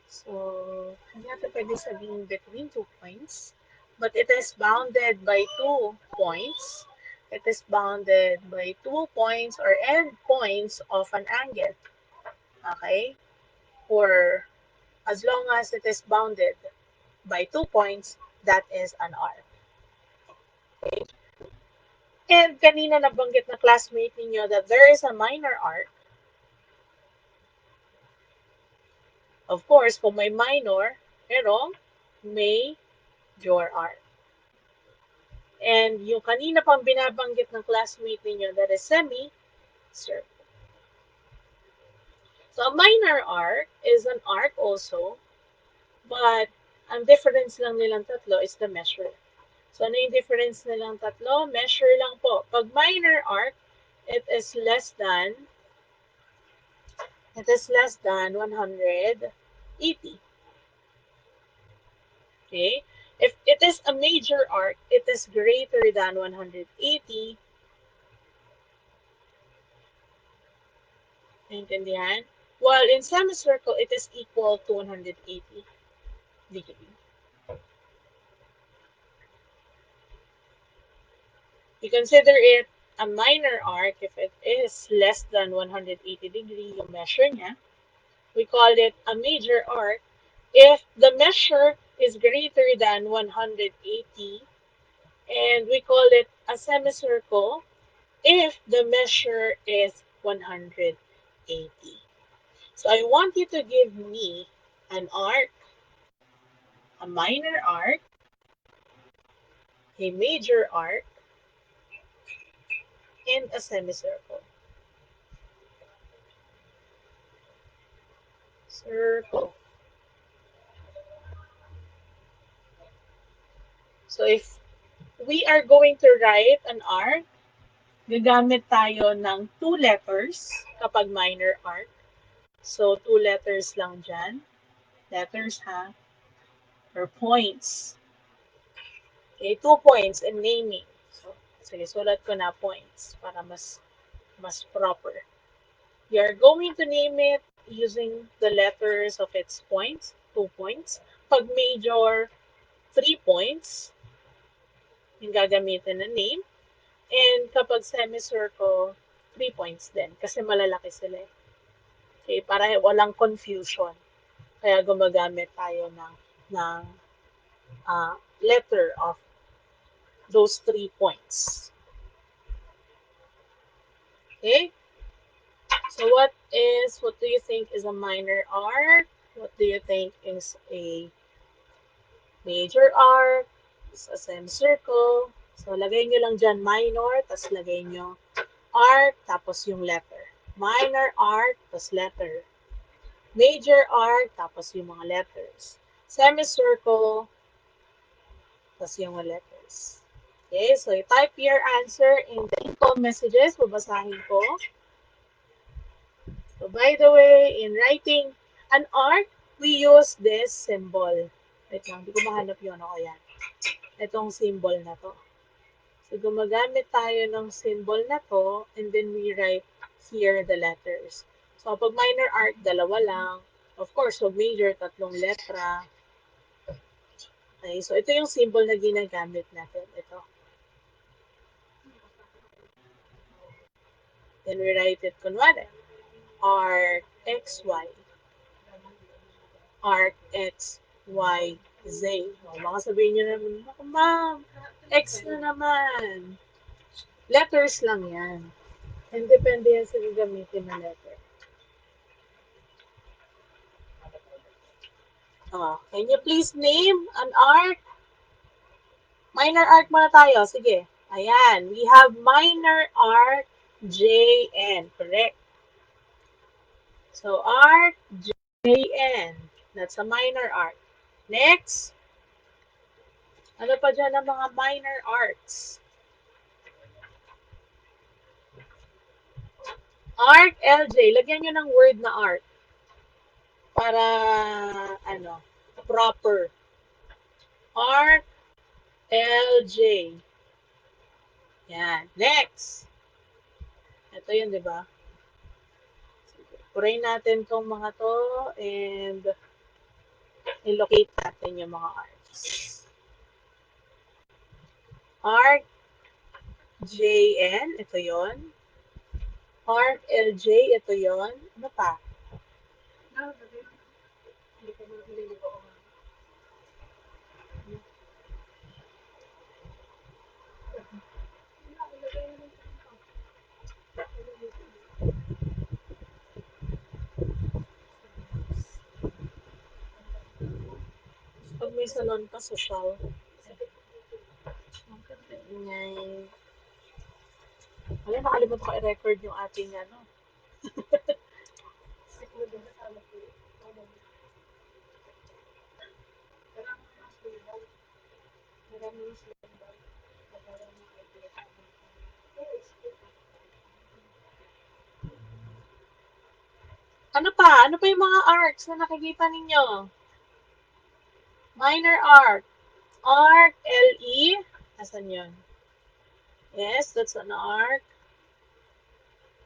So, hindi natin pwede sabihin between 2 points. But it is bounded by 2 points. It is bounded by 2 points or end points of an angle. Okay? Or as long as it is bounded by 2 points, that is an arc. Okay? And kanina nabanggit na classmate ninyo that there is a minor arc. Of course, kung may minor, merong major arc. And yung kanina pang binabanggit ng classmate ninyo that is semi-circle. So a minor arc is an arc also, but ang difference lang nilang tatlo is the measure. So ano yung difference nilang tatlo? Measure lang po. Pag minor arc, it is less than 180. Okay? If it is a major arc, it is greater than 180. Naintindihan? While in semicircle, it is equal to 180 degree. You consider it a minor arc if it is less than 180 degree yung measure niya. We call it a major arc if the measure is greater than 180, and we call it a semicircle if the measure is 180. So I want you to give me an arc, a minor arc, a major arc, and a semicircle. Circle. So if we are going to write an arc, gagamit tayo ng 2 letters kapag minor arc. So 2 letters lang dyan. Letters ha. Or points. Okay, 2 points in naming. So, sige, sulat ko na points para mas proper. You're going to name it using the letters of its points, 2 points. Pag major, 3 points, yung gagamitin na name. And kapag semicircle, 3 points din kasi malalaki sila. Okay, para walang confusion. Kaya gumagamit tayo ng letter of those 3 points. Okay? So what do you think is a minor arc? What do you think is a major arc? Is a semicircle? So lagay nyo lang dyan minor, tapos lagay nyo arc, tapos yung letter. Minor arc, tapos letter. Major arc, tapos yung mga letters. Semicircle, tapos yung mga letters. Okay, so you type your answer in the info messages. Babasahin ko. So by the way, in writing an arc, we use this symbol. Wait lang, hindi ko mahanap yun. Ako yan. Itong symbol na to. So gumagamit tayo ng symbol na to and then we write here the letters. So pag minor arc, dalawa lang. Of course, pag major, tatlong letra. Okay, so ito yung symbol na ginagamit natin. Ito. Then we write it kunwari. Arc X, Y. Arc X, Y, Z. O, baka sabihin nyo naman, ma'am, X na naman. Letters lang yan. And depende yan sa gagamitin na letter. Oh, can you please name an arc? Minor arc muna tayo. Sige. Ayan. We have minor arc JN. Correct. So, arc JN. That's a minor arc. Next. Ano pa dyan ang mga minor arcs? Arc LJ. Lagyan nyo ng word na arc. Para, ano, proper. Arc LJ. Yan. Next. Ito yun, di ba? Purayin natin tong mga to and i-locate natin yung mga arcs. Arc JN, ito yon. Arc LJ, ito yon. Ano pa? Pag may salon ka, social. Ngay. Alam, nakalimutan ko i-record yung ating ano. Ano pa? Ano pa yung mga arcs na nakikita ninyo? Minor arc. Arc LE. Asan yun? Yes, that's an arc.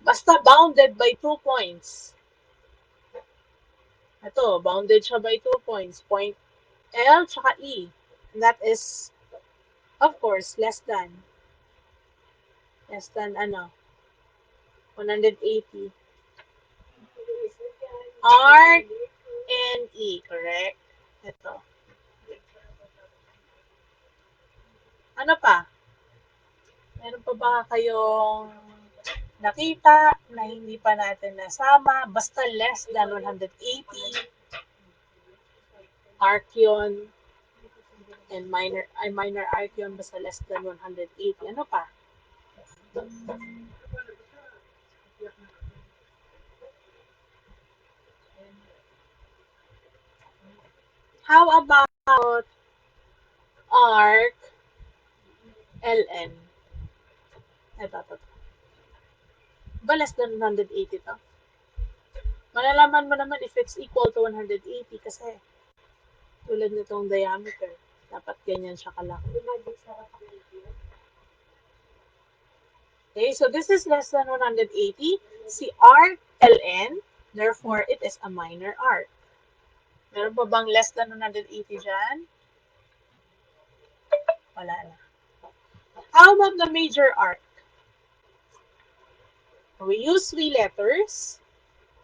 Basta bounded by 2 points. Ito, bounded siya by 2 points. Point L tsaka E. And that is, of course, less than. Less than, ano, 180. Arc and E, correct? Ito. Ano pa? Meron pa ba kayong nakita na hindi pa natin nasama? Basta less than 180. Arc yun. And minor arc yun, basta less than 180. Ano pa? How about arc LN? Ito. Ba less than 180 to? Malalaman mo naman if it's equal to 180 kasi tulad nitong diameter. Dapat ganyan siya kalaki. Okay, so this is less than 180. Si arc LN, therefore it is a minor arc. Meron pa bang less than 180 dyan? Wala na. How about the major arc? We use 3 letters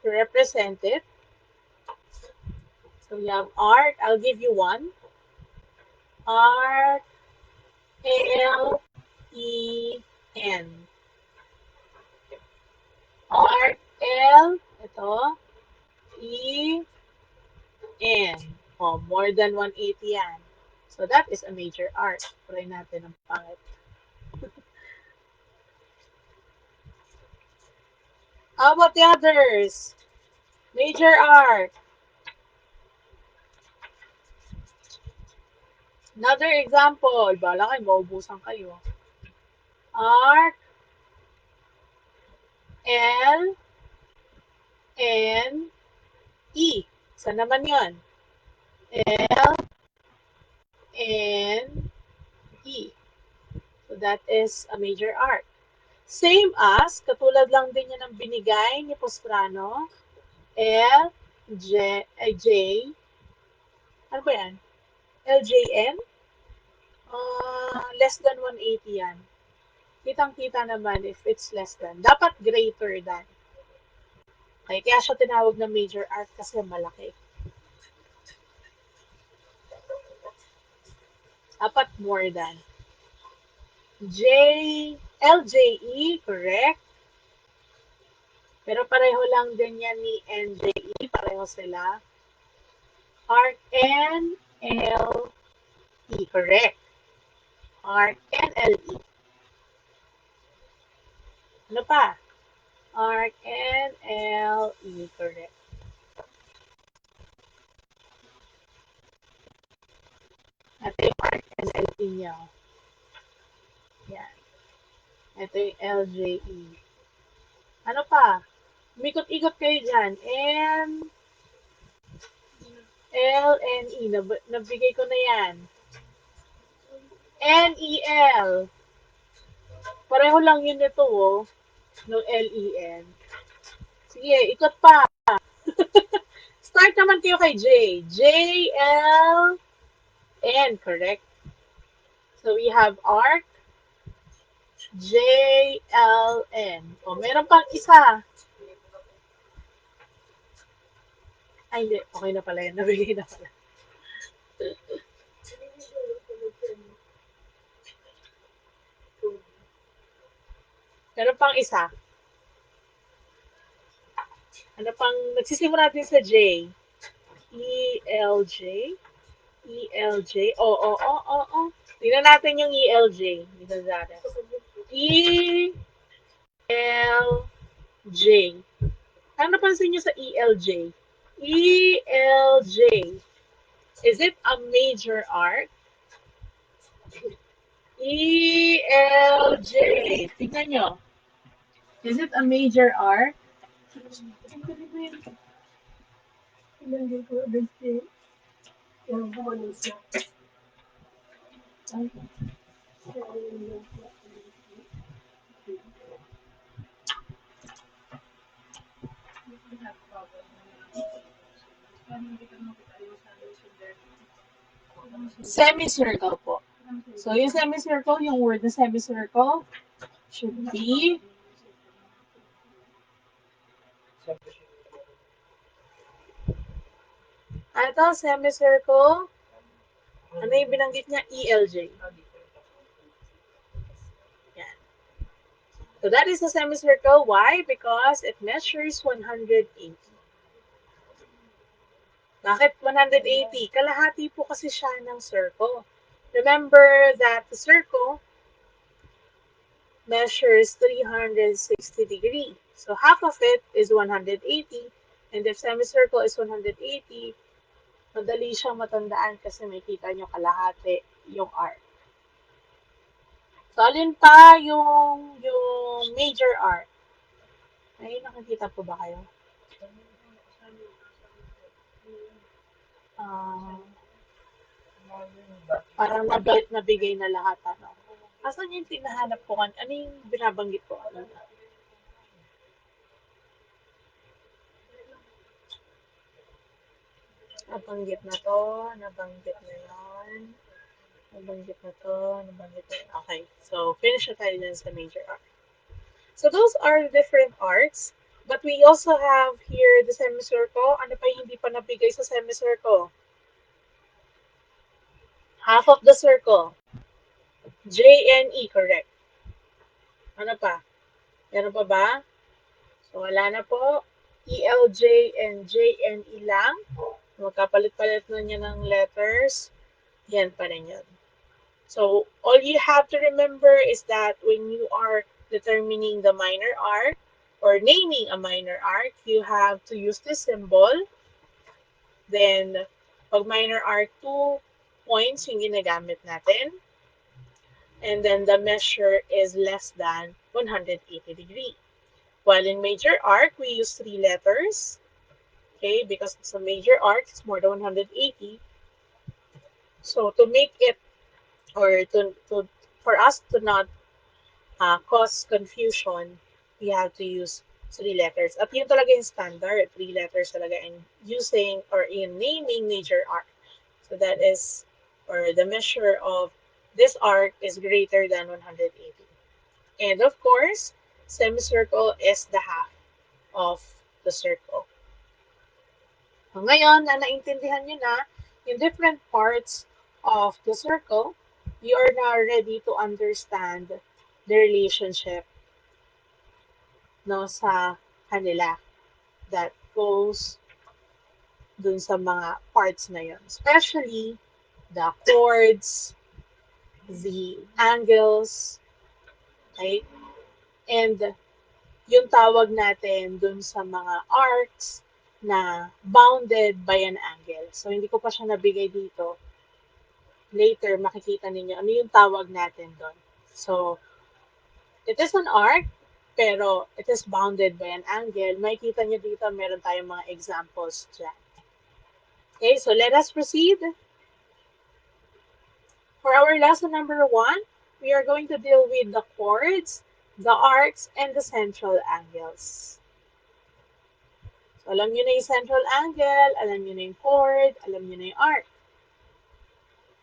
to represent it. So we have arc, I'll give you one. Arc L-E-N. Arc More than 180 yan. So that is a major arc. Try natin ang pangit. How about the others? Major arc. Another example. Bala kayo, maubusan kayo. Arc L N E. Saan naman yun? L N E. So that is a major arc. Same as, katulad lang din yan ang binigay ni Postrano. L, J, ano ba yan? LJN? Less than 180 yan. Kitang-kita naman if it's less than. Dapat greater than. Okay, kaya siya tinawag na major arc kasi malaki. Dapat more than. LJE, correct. Pero pareho lang din yan ni NJE. Pareho sila. Arc NLE, correct. Arc NLE. Ano pa? Arc NLE, correct. Ito yung arc NLE niya. Yan. Ito yung LJE. Ano pa? Umikot-ikot kayo dyan. LNE. Nabigay ko na yan. NEL. Pareho lang yun nito, oh. No LEN. Sige, ikot pa. Start naman kayo kay J. JLN, correct? So we have arc JLN. O, meron pang isa. Ay, hindi. Okay na pala yan. Nabigay na pala. Meron pang isa. Ano pang, nagsisimula din sa J. ELJ. ELJ. Oo. Tingnan natin yung ELJ. Dito Zara. ELJ. Ano napansin nyo sa ELJ? ELJ. Is it a major arc? ELJ. Tingnan nyo. Is it a major arc? Semicircle po. So, yung semicircle, yung word na semicircle should be ito, semicircle. Ano yung binanggit niya? ELJ. Yan. So, that is a semicircle. Why? Because it measures 180. Bakit 180? Kalahati po kasi siya ng circle. Remember that the circle measures 360 degrees. So half of it is 180, and if semicircle is 180, madali siyang matandaan kasi may kita nyo kalahati yung arc. So alin pa yung major arc? Ay, nakikita po ba kayo? Parang nabigay na lahat. Ano? Asan yung tinahanap ko? Ano yung binabanggit ko? Ano? Nabanggit na to, nabanggit na yun, nabanggit na to, nabanggit na yun. Okay, so finish na tayo dun sa major arc. So those are the different arcs, but we also have here the semicircle. Ano pa yung hindi pa nabigay sa semicircle? Half of the circle. JNE, correct. Ano pa? Meron pa ba? So wala na po. ELJ and JNE lang. Magkapalit-palit na niya ng letters, yan pa rin yun. So, all you have to remember is that when you are determining the minor arc or naming a minor arc, you have to use this symbol. Then, pag minor arc, 2 points yung ginagamit natin. And then the measure is less than 180 degree. While in major arc, we use 3 letters. Okay, because it's a major arc, it's more than 180. So to make it, or for us to not cause confusion, we have to use 3 letters. At yun talaga yung standard, 3 letters talaga in using or in naming major arc. So that is, or the measure of this arc is greater than 180. And of course, semicircle is the half of the circle. So ngayon na naintindihan nyo na yung different parts of the circle, you are now ready to understand the relationship, no, sa kanila that goes dun sa mga parts na yun. Especially the chords, the angles, right? And yung tawag natin dun sa mga arcs na bounded by an angle. So, hindi ko pa siya nabigay dito. Later, makikita ninyo ano yung tawag natin doon. So, it is an arc, pero it is bounded by an angle. Makikita nyo dito, meron tayong mga examples dyan. Okay, so let us proceed. For our lesson number 1, we are going to deal with the chords, the arcs, and the central angles. So, alam nyo na yung central angle, alam nyo na yung chord, alam nyo na yung arc.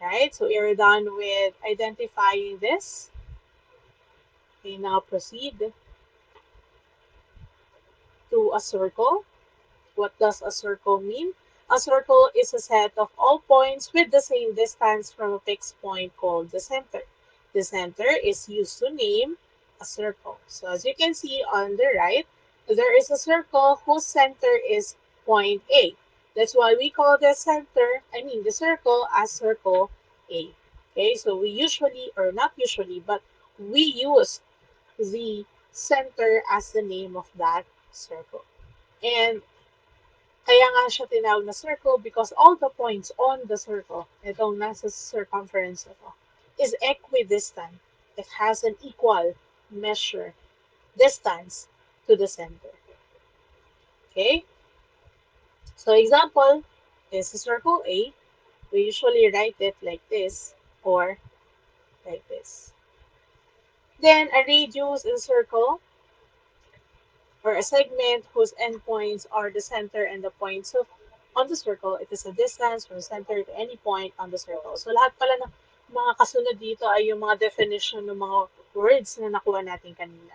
Right? So, we are done with identifying this. Okay, now proceed to a circle. What does a circle mean? A circle is a set of all points with the same distance from a fixed point called the center. The center is used to name a circle. So as you can see on the right, there is a circle whose center is point A. That's why we call the the circle as circle A. Okay, so we usually, or not usually, but we use the center as the name of that circle. And kaya nga siya tinawag na circle because all the points on the circle, itong nasa circumference na to, is equidistant. It has an equal measure distance to the center. Okay? So example is the circle A. We usually write it like this or like this. Then a radius in circle or a segment whose endpoints are the center and the points of on the circle, it is a distance from center to any point on the circle. So lahat pala ng mga kasunod dito ay yung mga definition ng mga words na nakuha natin kanina.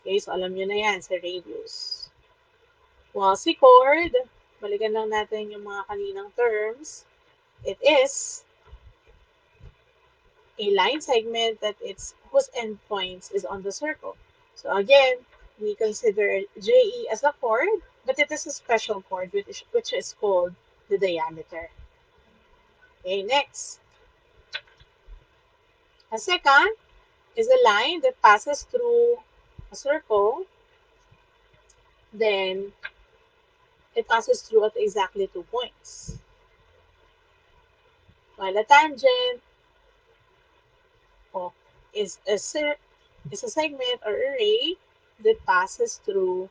Okay, so alam nyo na yan sa radius. While si chord, balikan lang natin yung mga kaninang terms. It is a line segment that its whose endpoints is on the circle. So again, we consider JE as a chord, but it is a special chord which is called the diameter. Okay, next. A second is a line that passes through a circle, then it passes through at exactly 2 points. While a tangent oh, is a segment or a ray that passes through.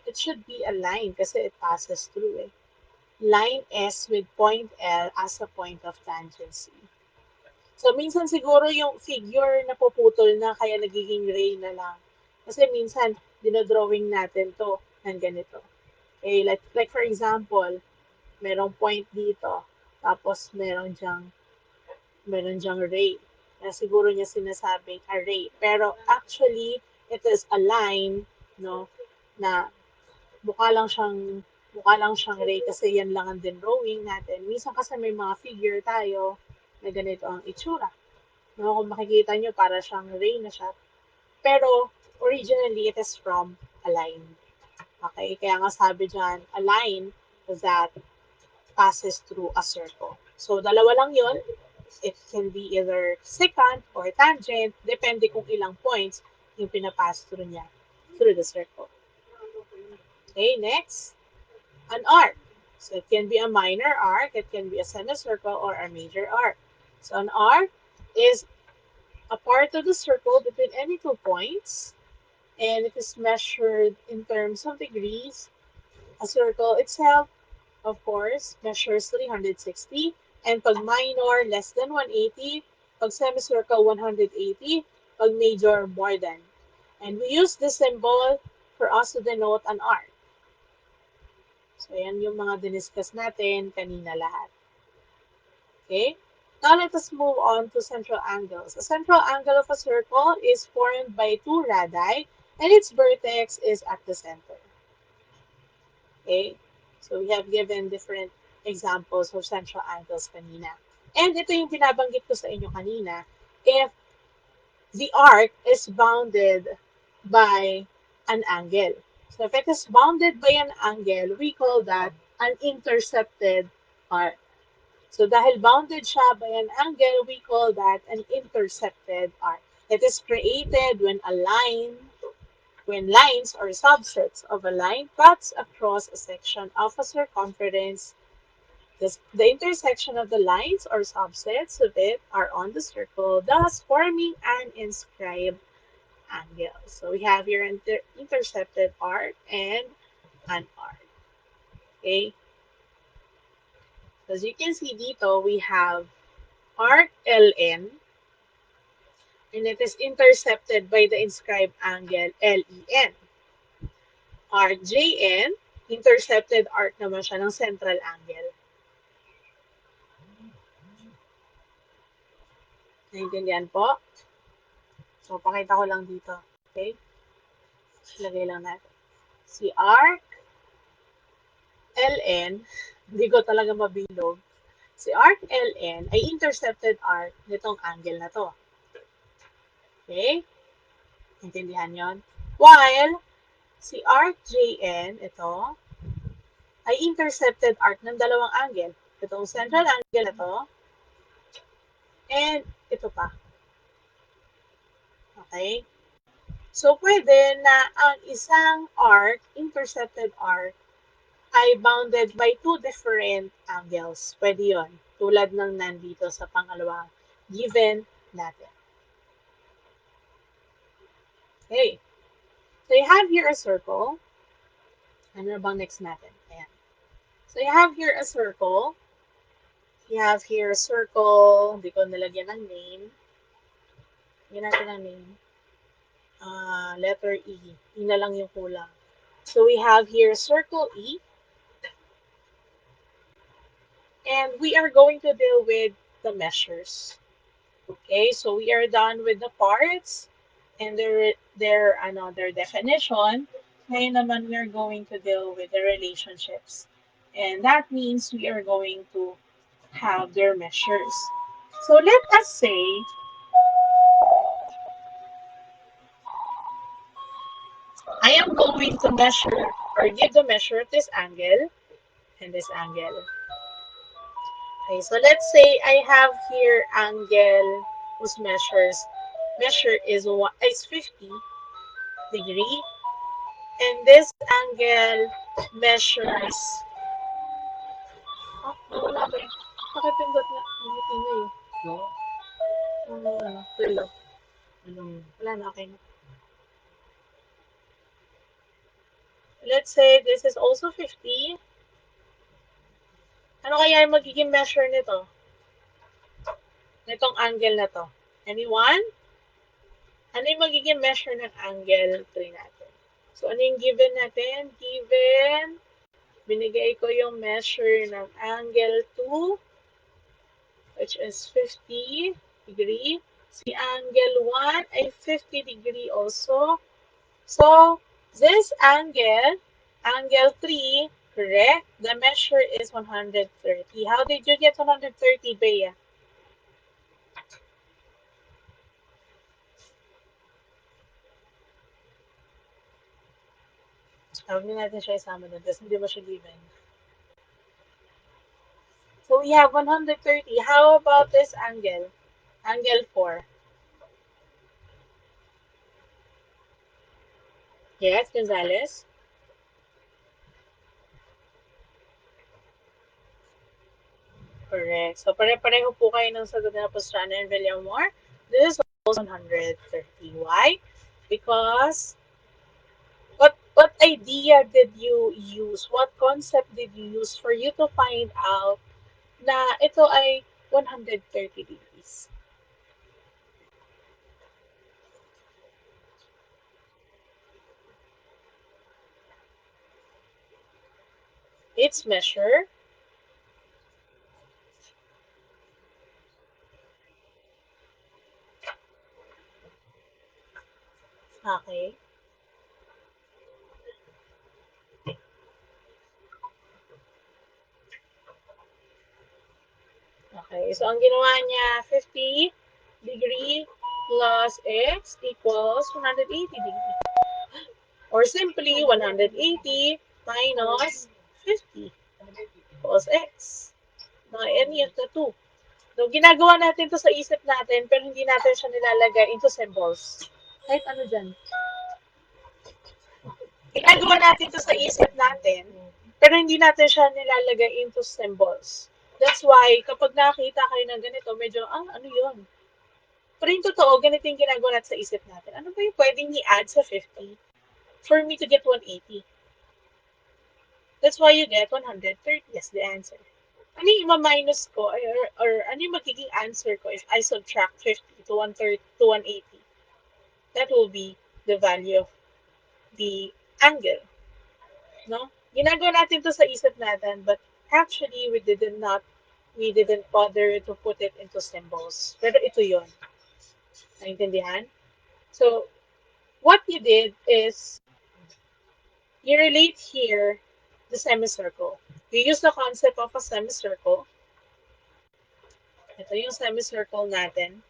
It should be a line kasi it passes through eh. Line S with point L as a point of tangency. So, minsan siguro yung figure na puputol na kaya nagiging ray na lang. Kasi minsan, dinodrawing natin to ng ganito. Okay, like for example, merong point dito, tapos meron dyang ray. Na siguro niya sinasabing array. Pero actually, it is a line, no, na mukha lang siyang ray kasi yan lang ang drawing natin. Minsan kasi may mga figure tayo na ganito ang itsura. No, kung makikita nyo, para siyang ray na siya. Pero, originally, it is from a line. Okay? Kaya nga sabi dyan, a line that passes through a circle. So, dalawa lang yun. It can be either secant or tangent, depende kung ilang points yung pinapass through niya through the circle. Okay, next, an arc. So it can be a minor arc, it can be a semicircle, or a major arc. So an arc is a part of the circle between any 2 points, and it is measured in terms of degrees. A circle itself, of course, measures 360, and pag minor, less than 180, pag semicircle, 180, pag major, more than. And we use this symbol for us to denote an arc. So, yan yung mga diniscuss natin kanina lahat. Okay? Now, let us move on to central angles. A central angle of a circle is formed by two radii, and its vertex is at the center. Okay? So, we have given different examples of central angles kanina. And ito yung binabanggit ko sa inyo kanina. If the arc is bounded by an angle. So, if it is bounded by an angle, we call that an intercepted arc. So dahil bounded siya by an angle, we call that an intercepted arc. It is created when lines or subsets of a line cuts across a section of a circumference. The intersection of the lines or subsets of it are on the circle, thus forming an inscribed angle. So we have here an intercepted arc and an arc. Okay? As you can see dito, we have arc LN, and it is intercepted by the inscribed angle LEN. RJN, intercepted arc naman siya ng central angle. Naintindihan po? So, pakita ko lang dito. Okay? Lagay lang natin. Si arc LN, hindi ko talaga mabilog. Si arc LN ay intercepted arc nitong angle na to. Okay? Intindihan yon? While si arc JN, ito, ay intercepted arc ng dalawang angle. Itong central angle na to, and ito pa. Okay? So, pwede na ang isang arc, intercepted arc, ay bounded by two different angles. Pwede yon. Tulad ng nandito sa pangalawang given natin. Okay. So, you have here a circle. Ano na bang next natin? Ayan. So, you have here a circle. You have here a circle. Hindi ko nalagyan ng name. Lagyan natin ng name. Letter E. E na lang yung kulang. So we have here circle E. And we are going to deal with the measures. Okay, so we are done with the parts and their definition. Ngayon naman we are going to deal with the relationships. And that means we are going to have their measures. So let us say I am going to measure or give the measure of this angle and this angle. Okay, so let's say I have here angle whose measure is 50 degree, and this angle measures. Pakipindot nga. Hindi niya eh. No? Tulo. Wala na, okay na. Let's say this is also 50. Ano kaya yung magiging measure nito? Nitong angle na to. Anyone? Ano yung magiging measure ng angle 3 natin? So, ano yung given natin? Given, binigay ko yung measure ng angle 2, which is 50 degree. Si angle 1 ay 50 degree also. So, this angle 3, correct? The measure is 130. How did you get 130, Bea? Tawag na natin siya isama doon kasi hindi mo siya given. we have 130. How about this angle? Angle 4. Yes, Gonzalez? Correct. So, pare-pareho po kayo ng sagot na Pastrana and Villamor. This is also 130. Why? Because what idea did you use? What concept did you use for you to find out na ito ay 130 degrees? Its measure. Okay. Okay. So, ang ginawa niya, 50 degree plus x equals 180 degree. Or simply, 180 minus 50 equals x. Any of the two. So, ginagawa natin to sa isip natin, pero hindi natin siya nilalagay into symbols. Kahit ano dyan. Ginagawa natin to sa isip natin, pero hindi natin siya nilalagay into symbols. That's why, kapag nakakita kayo ng ganito, medyo, ano yun? Pero yung totoo, ganito yung ginagawa natin sa isip natin. Ano ba yung pwedeng i-add sa 50 for me to get 180? That's why you get 130 as the answer. Ano yung ima-minus ko or ano yung magiging answer ko if I subtract 50 to 130 to 180? That will be the value of the angle, no? Ginagawa natin to sa isip natin, but actually we didn't bother to put it into symbols. Pero ito yon, naintindihan? So, what you did is you relate here the semicircle. You use the concept of a semicircle. Ito yung semicircle natin.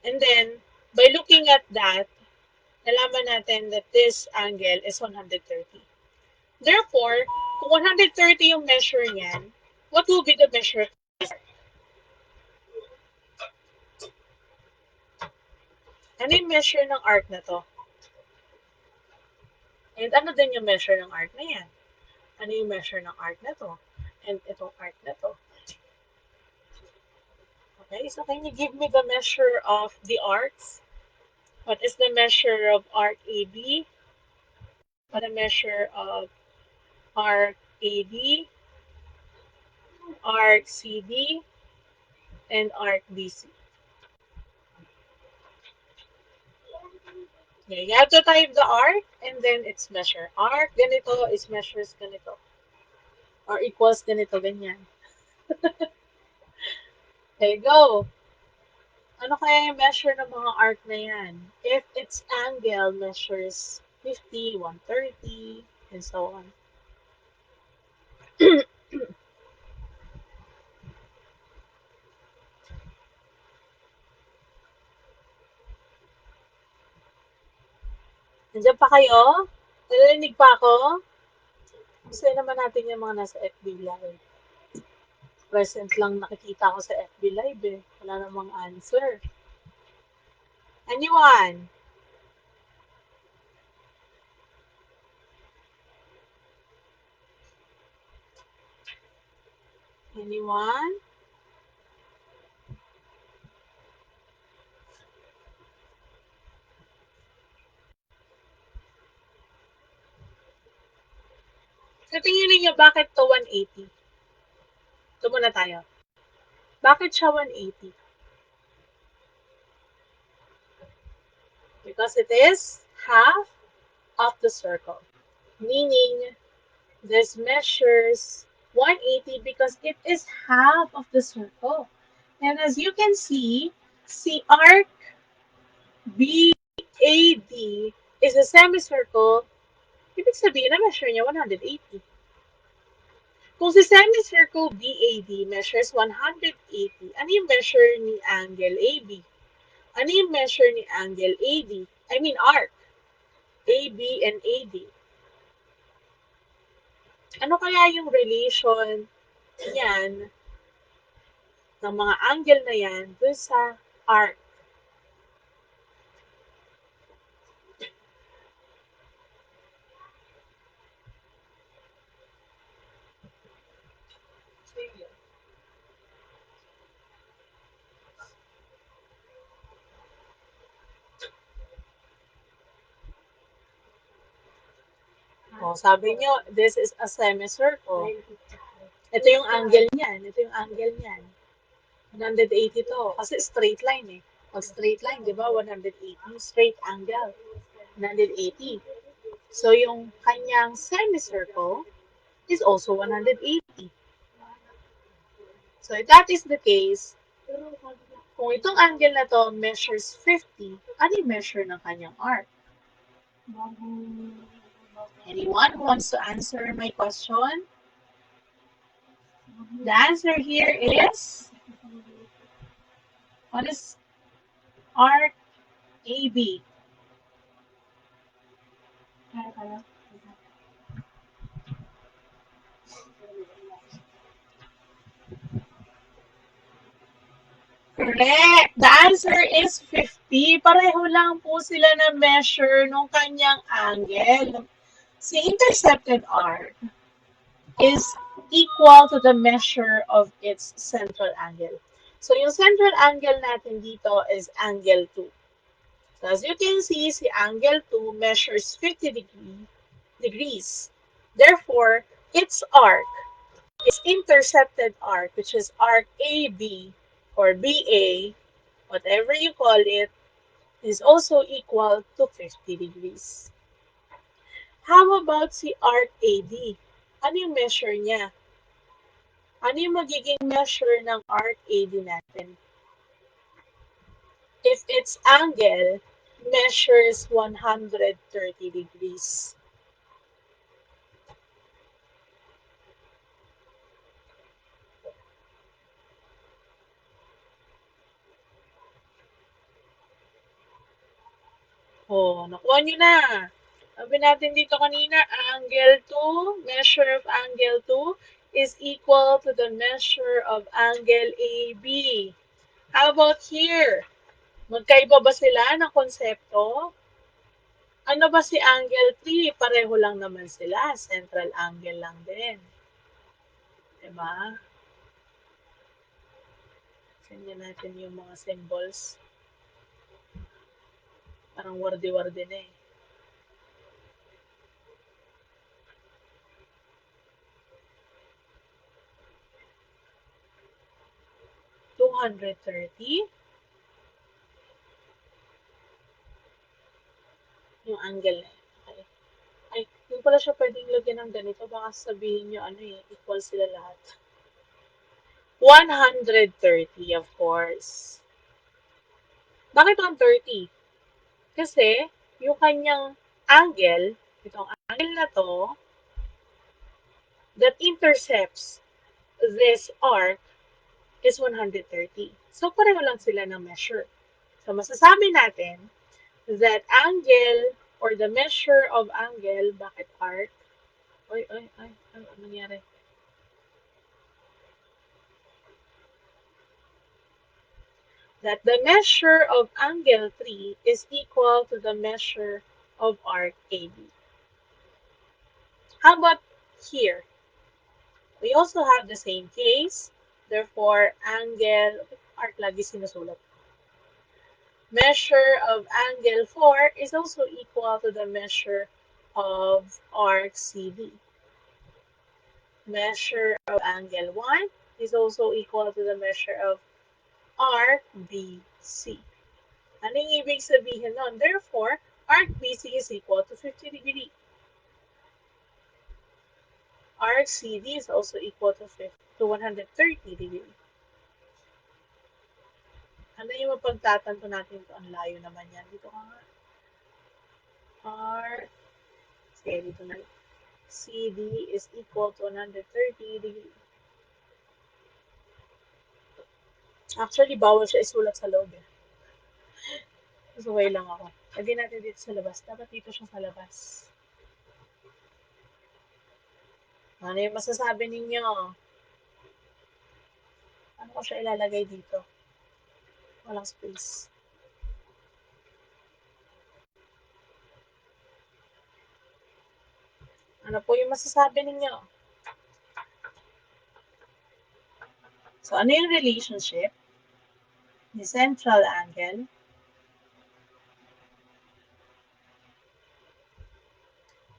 And then, by looking at that, nalaman natin that this angle is 130. Therefore, kung 130 yung measure niyan, what will be the measure? Ano yung measure ng arc na to? And ano din yung measure ng arc na yan? Ano yung measure ng arc na to? And itong arc na to. Okay, so can you give me the measure of the arcs? What is the measure of arc AB? What is the measure of arc AD, arc CD, and arc BC? Yeah, you have to type the arc and then its measure. Arc ganito is measures ganito. Or equals ganito, ganyan. Okay, go. Ano kaya yung measure ng mga arc na yan? If its angle measures 50, 130, and so on. Nandiyan pa kayo? Narinig pa ako? Gusto naman natin yung mga nasa FB Live. Present lang nakikita ko sa FB Live eh. Wala namang answer. Anyone? Anyone? Sa tingin ninyo, bakit to 180? Ito muna tayo. Bakit siya 180? Because it is half of the circle. Meaning, this measures 180 because it is half of the circle. And as you can see arc BAD is a semicircle. Ibig sabihin na measure niya 180. Kung si semicircle BAD measures 180, ano yung measure ni angle AB? Ano yung measure ni angle AD? I mean arc. AB and AD. Ano kaya yung relation yan, ng mga angle na yan, dun sa arc. O, sabi nyo, this is a semicircle. Ito yung angle niyan. Ito yung angle niyan. 180 to. Kasi straight line eh. Pag straight line, di ba, 180. Straight angle, 180. So, yung kanyang semicircle is also 180. So, if that is the case, kung itong angle na to measures 50, ano yung measure ng kanyang arc? Anyone who wants to answer my question? The answer here is, what is arc AB? Correct! The answer is 50. Pareho lang po sila na measure nung kanyang angle. Si intercepted arc is equal to the measure of its central angle. So, yung central angle natin dito is angle 2. So, as you can see, si angle 2 measures 50 degrees. Therefore, its arc, its intercepted arc, which is arc AB or BA, whatever you call it, is also equal to 50 degrees. How about si arc AD? Ano yung measure niya? Ano yung magiging measure ng arc AD natin? If its angle measures 130 degrees. Oh, nakuha nyo na. Sabi natin dito kanina, angle 2, measure of angle 2 is equal to the measure of angle AB. How about here? Magkaiba ba sila ng konsepto? Ano ba si angle 3? Pareho lang naman sila. Central angle lang din. Diba? Tingnan natin yung mga symbols. Parang warde-warde na eh. 230. Yung angle na yun. Okay. Ay, hindi pala siya pwedeng lagyan ng ganito. Baka sabihin nyo, ano eh, equal sila lahat. 130, of course. Bakit 130? Kasi, yung kanyang angle, itong angle na to, that intercepts this arc is 130. So, pareho lang sila ng measure. So, masasabi natin that angle or the measure of angle, bakit arc? Ano nangyari? That the measure of angle 3 is equal to the measure of arc AB. How about here? We also have the same case. Therefore, angle, arc lagi sinusulat. Measure of angle 4 is also equal to the measure of arc CD. Measure of angle 1 is also equal to the measure of arc BC. Ano yung ibig sabihin nun? Therefore, arc BC is equal to 50 degree. Arc CD is also equal to 130 degree. Ano yung mapagtatanto natin ito? Ang layo naman yan. Dito ka nga. Arc, sige, dito na. CD is equal to 130 degree. Actually, bawal siya isulat sa loob eh. Suway lang ako. Lagyan natin dito sa labas. Dapat dito siya sa labas. Ano yung masasabi ninyo? Ano ko siya ilalagay dito? Walang space. Ano po yung masasabi ninyo? So, ano yung relationship ni central angle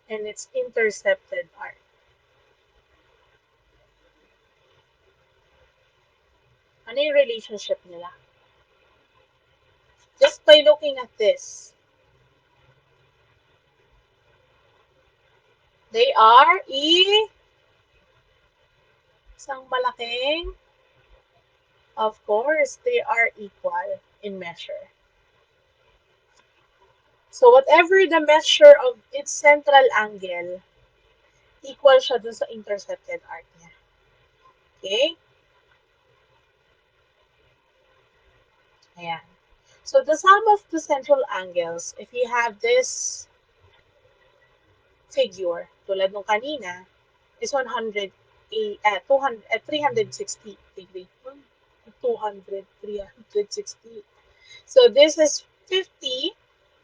and its intercepted arc? Ano yung relationship nila? Just by looking at this, they are isang malaking, of course, they are equal in measure. So whatever the measure of its central angle, equal siya dun sa intercepted arc niya. Okay? Ayan. So the sum of the central angles, if you have this figure, tulad nung kanina, is 100, 200, 360 degree. 200, 360. So this is 50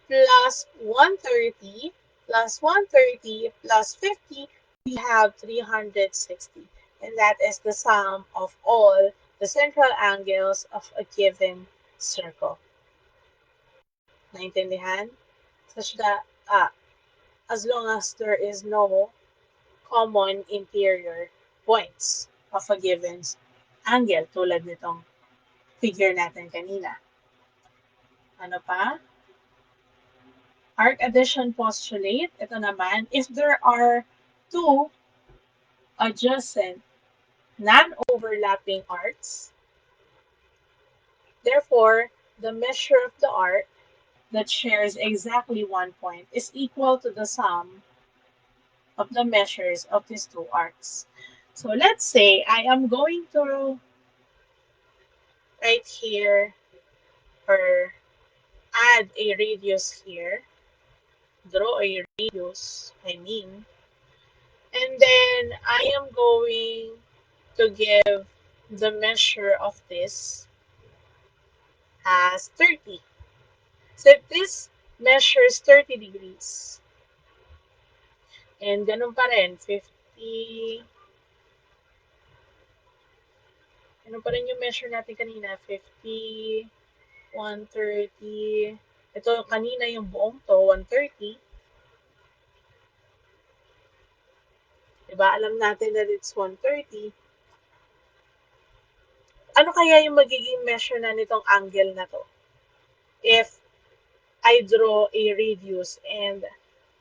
plus 130 plus 130 plus 50, we have 360. And that is the sum of all the central angles of a given circle. Naintindihan? Such that, as long as there is no common interior points of a given angle, tulad nitong figure natin kanina. Ano pa? Arc addition postulate. Ito naman, if there are two adjacent non-overlapping arcs, therefore, the measure of the arc that shares exactly one point is equal to the sum of the measures of these two arcs. So let's say I am going to write here or add a radius here, draw a radius, I mean, and then I am going to give the measure of this as 30. So if this measures 30 degrees, and ganun pa rin, 50, ano pa rin yung measure natin kanina, 50, 130, ito kanina yung buong to, 130, diba? Alam natin that it's 130. Ano kaya yung magiging measure na nitong angle na to? If I draw a radius and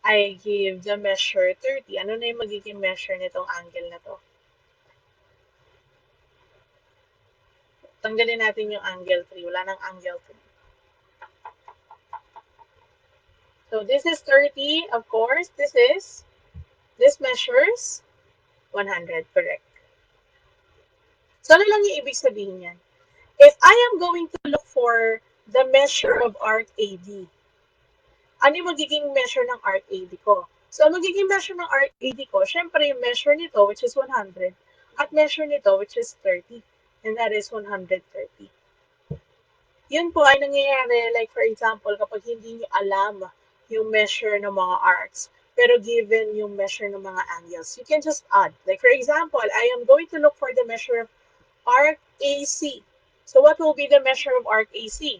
I give the measure 30, ano na yung magiging measure nitong angle na to? Tanggalin natin yung angle 3. Wala nang angle 3. So this is 30, of course. This measures 100, correct. So ano lang yung ibig sabihin yan? If I am going to look for the measure of arc AD, ano yung magiging measure ng arc AD ko? So, ang magiging measure ng arc AD ko, syempre yung measure nito, which is 100, at measure nito, which is 30. And that is 130. Yun po ay nangyayari, like for example, kapag hindi nyo alam yung measure ng mga arcs, pero given yung measure ng mga angles, you can just add. Like for example, I am going to look for the measure of arc AC. So what will be the measure of arc AC?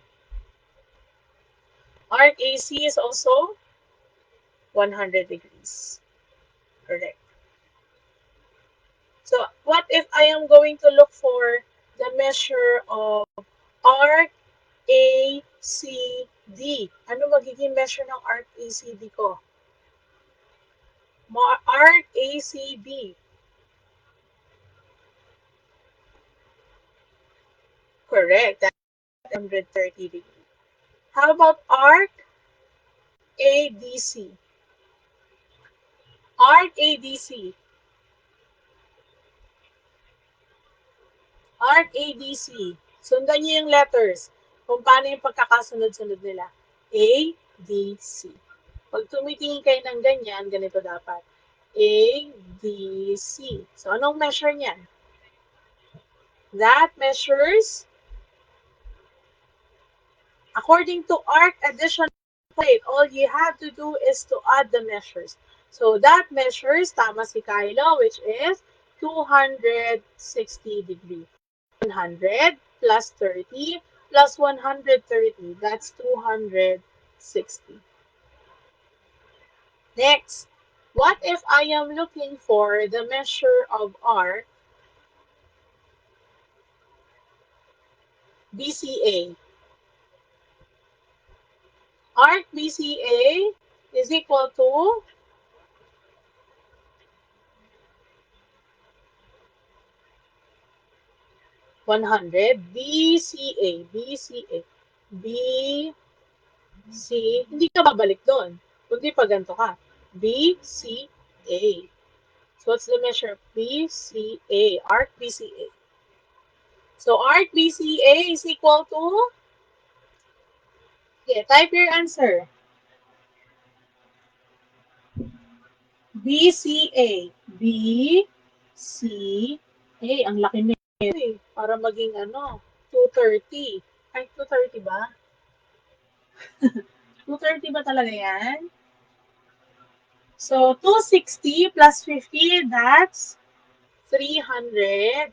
Arc AC is also 100 degrees. Correct. So what if I am going to look for the measure of arc ACD? Ano magiging measure ng arc ACD ko? Arc ACB. Correct. That's 130 degrees. How about arc ADC? Arc ADC. Arc ADC. Sundan niyo yung letters. Kung paano yung pagkakasunod-sunod nila. A, D, C. Pag tumitingin kayo ng ganyan, ganito dapat. A, D, C. So, anong measure niyan? that measures according to arc addition plate. All you have to do is to add the measures. So that measures, tama si Kylo, which is 260 degrees. 100 plus 30 plus 130. That's 260. Next, what if I am looking for the measure of arc BCA? Arc BCA is equal to 100. BCA, BCA, BC, hindi ka babalik doon. Kundi pag ganito ka. BCA. So what's the measure? BCA, arc BCA. So arc BCA is equal to, okay, type your answer. BCA. BCA. Ang laki nito eh. Para maging ano, 230. Ay, 230 ba? 230 ba talaga yan? So, 260 plus 50, that's 310.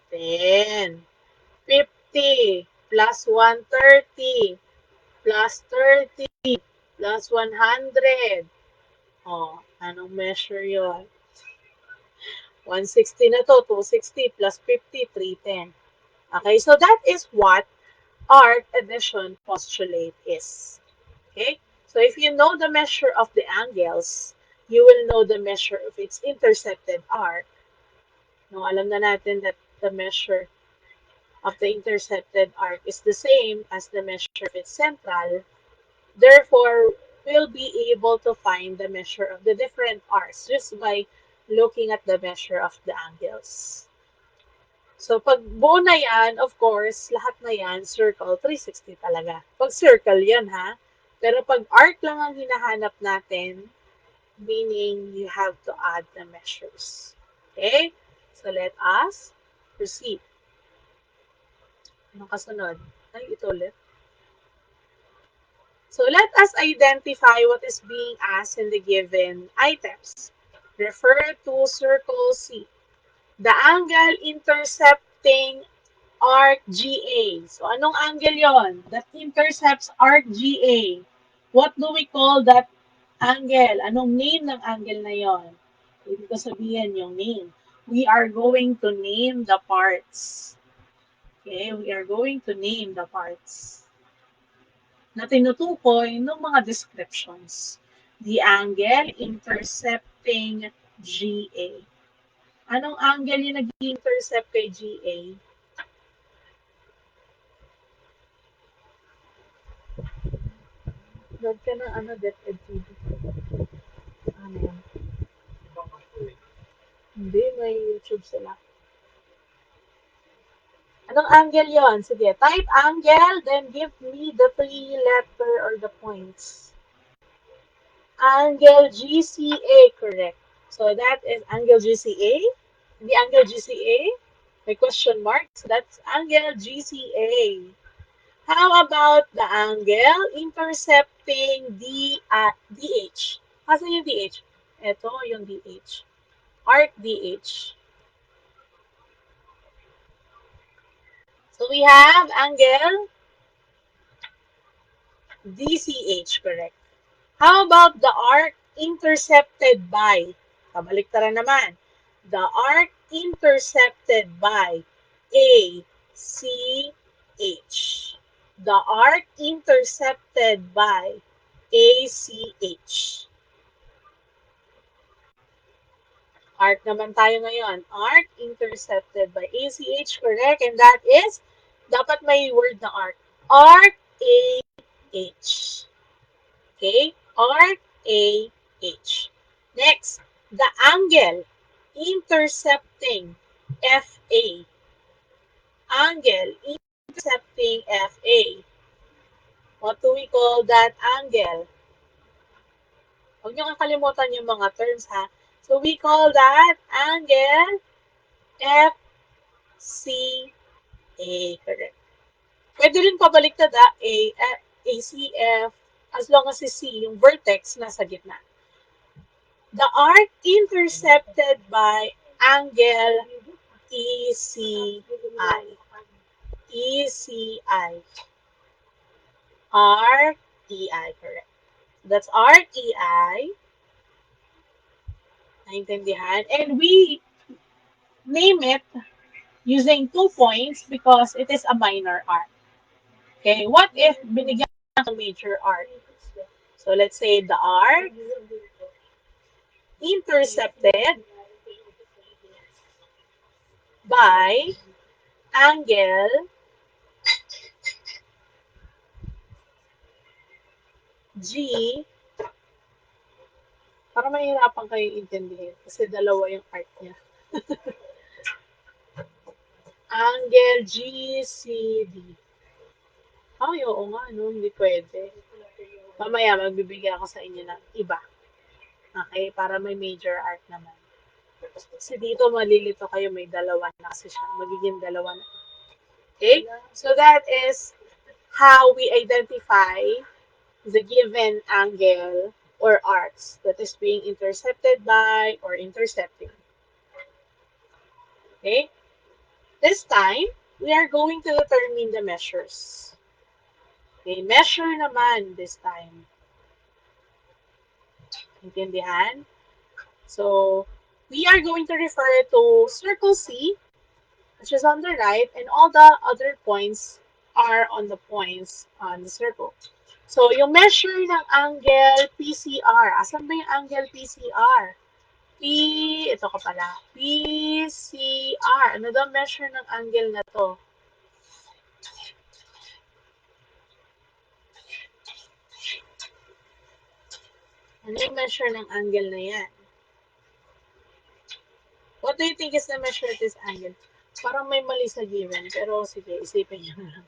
50 plus 130 plus 30 plus 100. Oh, anong measure yon? 160 na to, 260 plus 50, 310. Okay, so that is what arc addition postulate is. Okay, so if you know the measure of the angles, you will know the measure of its intercepted arc. No, alam na natin that the measure of the intercepted arc is the same as the measure of its central. Therefore, we'll be able to find the measure of the different arcs just by looking at the measure of the angles. So, pag buo na yan, of course, lahat na yan, circle, 360 talaga. Pag circle yan, ha? Pero pag arc lang ang hinahanap natin, meaning you have to add the measures. Okay? So, let us proceed. Anong kasunod? Ay, ito ulit. So, let us identify what is being asked in the given items. Refer to circle C. The angle intercepting arc GA. So, anong angle yon that intercepts arc GA? What do we call that angle? Anong name ng angle na yon? Hindi ko sabihin yung name. We are going to name the parts. Okay, we are going to name the parts na tinutukoy ng mga descriptions. The angle intercepting GA. Anong angle yung nag-intercept kay GA? Load ka ng ano, DepEd TV. Ano yan? Hindi, may YouTube sila. Anong angle yon? Sige, type angle, then give me the three letter or the points. Angle GCA, correct. So that is angle GCA. The angle GCA, may question mark. So that's angle GCA. How about the angle intercepting DH? Asan yung DH? Ito yung DH. Arc DH. So we have angle DCH, correct. How about the arc intercepted by? Kabaliktaran naman. The arc intercepted by ACH. The arc intercepted by ACH. Arc naman tayo ngayon. Arc intercepted by ACH, correct? And that is, dapat may word na arc. Arc AH. Okay? Arc AH. Next, the angle intercepting FA. Angle intercepting FA. What do we call that angle? Huwag niyo kakalimutan yung mga terms, ha? So, we call that angle FCA. A, correct. Pwede rin pabaliktad ACF, as long as C, yung vertex, nasa gitna. The arc intercepted by angle ECI. ECI. Arc EI, correct. That's arc EI. Naintindihan? And we name it using 2 points because it is a minor arc. Okay, what if binigyan ng major arc? So let's say the arc intercepted by angle G, para mahirapan kayong intindihin kasi dalawa yung arc niya. Angle GCD. Ay, oo nga, no? Hindi pwede. Mamaya, magbibigay ako sa inyo ng iba. Okay? Para may major arc naman. Kasi dito malilito kayo, may dalawa na kasi siya. Magiging dalawa na. Okay? So that is how we identify the given angle or arcs that is being intercepted by or intercepting. Okay? This time, we are going to determine the measures. Okay, measure naman this time. Intindihan? So, we are going to refer to circle C, which is on the right, and all the other points are on the points on the circle. So, yung measure ng angle PCR. Asan ba yung angle PCR? Ito ka pala. PCR. Ano daw measure ng angle na to? Ano yung measure ng angle na yan? What do you think is the measure of this angle? Parang may mali sa given, pero sige, isipin nyo na lang.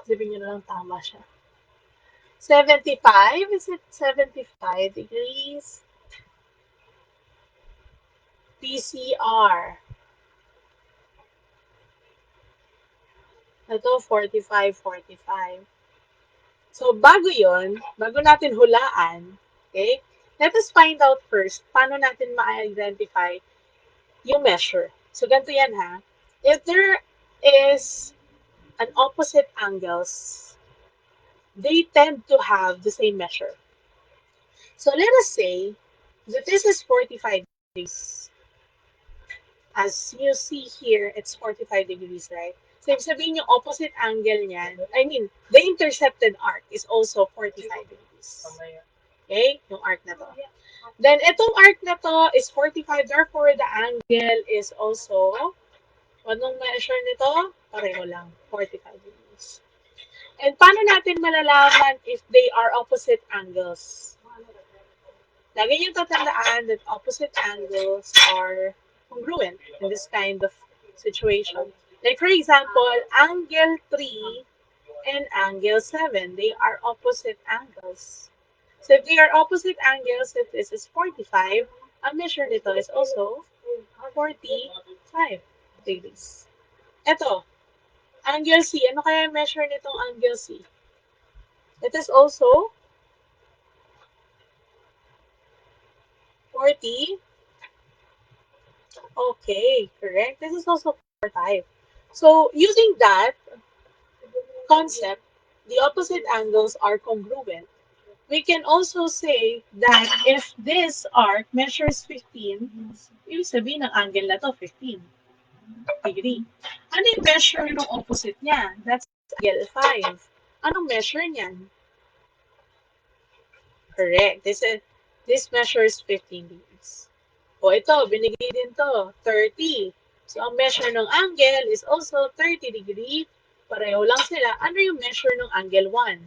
Isipin nyo na lang tama siya. 75? Is it 75 degrees? PCR. Ito, 45, 45. So, bago natin hulaan, okay, let us find out first, paano natin ma-identify yung measure. So, ganito yan ha. If there is an opposite angles, they tend to have the same measure. So, let us say that this is 45 degrees. As you see here, it's 45 degrees, right? So, ibig sabihin yung opposite angle niyan, I mean, the intercepted arc is also 45 degrees. Okay? Yung arc na to. Then, itong arc na to is 45, therefore, the angle is also, anong measure nito? Pareho lang, 45 degrees. And paano natin malalaman if they are opposite angles? Lagi niyong tatandaan that opposite angles are congruent in this kind of situation. Like for example, angle 3 and angle 7, they are opposite angles. So if they are opposite angles, if this is 45, ang measure nito is also 45 degrees. Ito, angle C. Ano kaya yung measure nitong angle C? It is also 40. Okay, correct. This is also 45. So using that concept, the opposite angles are congruent. We can also say that if this arc measures 15, ibig sabihin ng angle na to 15 degree. Ano yung measure ng opposite niya? That's angle 5. Anong measure niyan? Correct. This measures 15 degrees. O ito, binigay din to, 30. So, ang measure ng angle is also 30 degree. Pareho lang sila. Ano yung measure ng angle 1?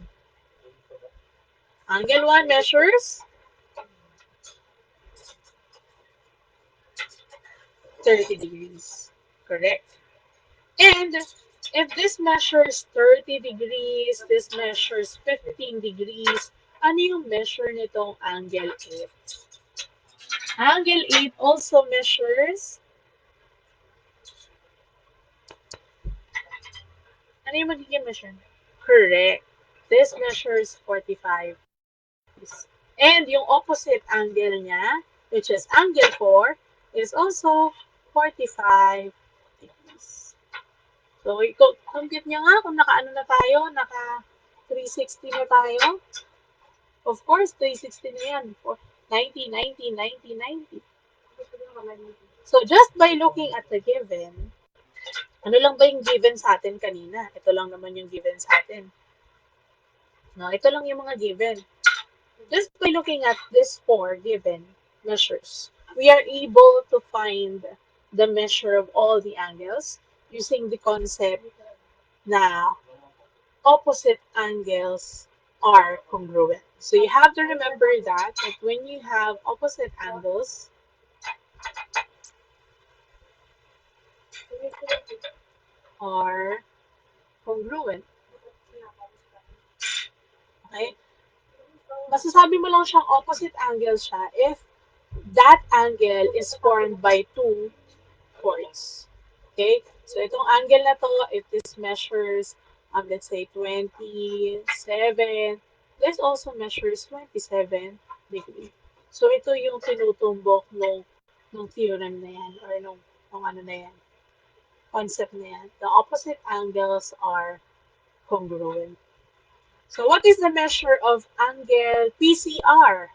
Angle 1 measures 30 degrees. Correct. And if this measures 30 degrees, this measures 15 degrees, ano yung measure nitong angle 8? Angle 8 also measures Ano yung magiging measure? Correct. This measures 45 degrees. And yung opposite angle niya, which is angle 4, is also 45 degrees. So, compute niya nga kung naka-ano na tayo, naka 360 na tayo. Of course, 360 na yan. 90, 90, 90, 90. So, just by looking at the given, ano lang ba yung given sa atin kanina? Ito lang naman yung given sa atin. No, ito lang yung mga given. Just by looking at these four given measures, we are able to find the measure of all the angles using the concept na opposite angles are congruent. So you have to remember that when you have opposite angles are congruent, okay? Masasabi mo lang siyang opposite angle siya if that angle is formed by two chords. Okay? So, itong angle na to, if this measures, let's say, 27, this also measures 27 degrees. So, ito yung tinutumbok nung theorem na yan, or nung ano na yan, concept na yan. The opposite angles are congruent. So, what is the measure of angle PCR?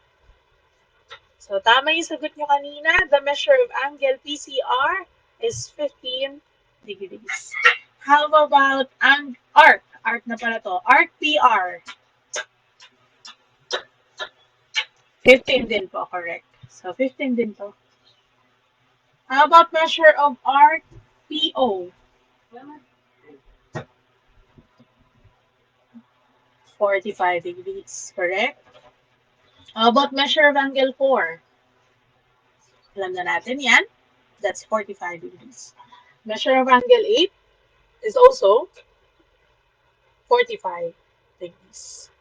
So, tama yung sagot nyo kanina. The measure of angle PCR is 15 degrees. How about arc? Arc na pala to. Arc PR. 15 din po, correct. So, 15 din to. How about measure of arc PO? 45 degrees, correct? How about measure of angle 4? Alam na natin yan. That's 45 degrees. Measure of angle 8 is also 45 degrees.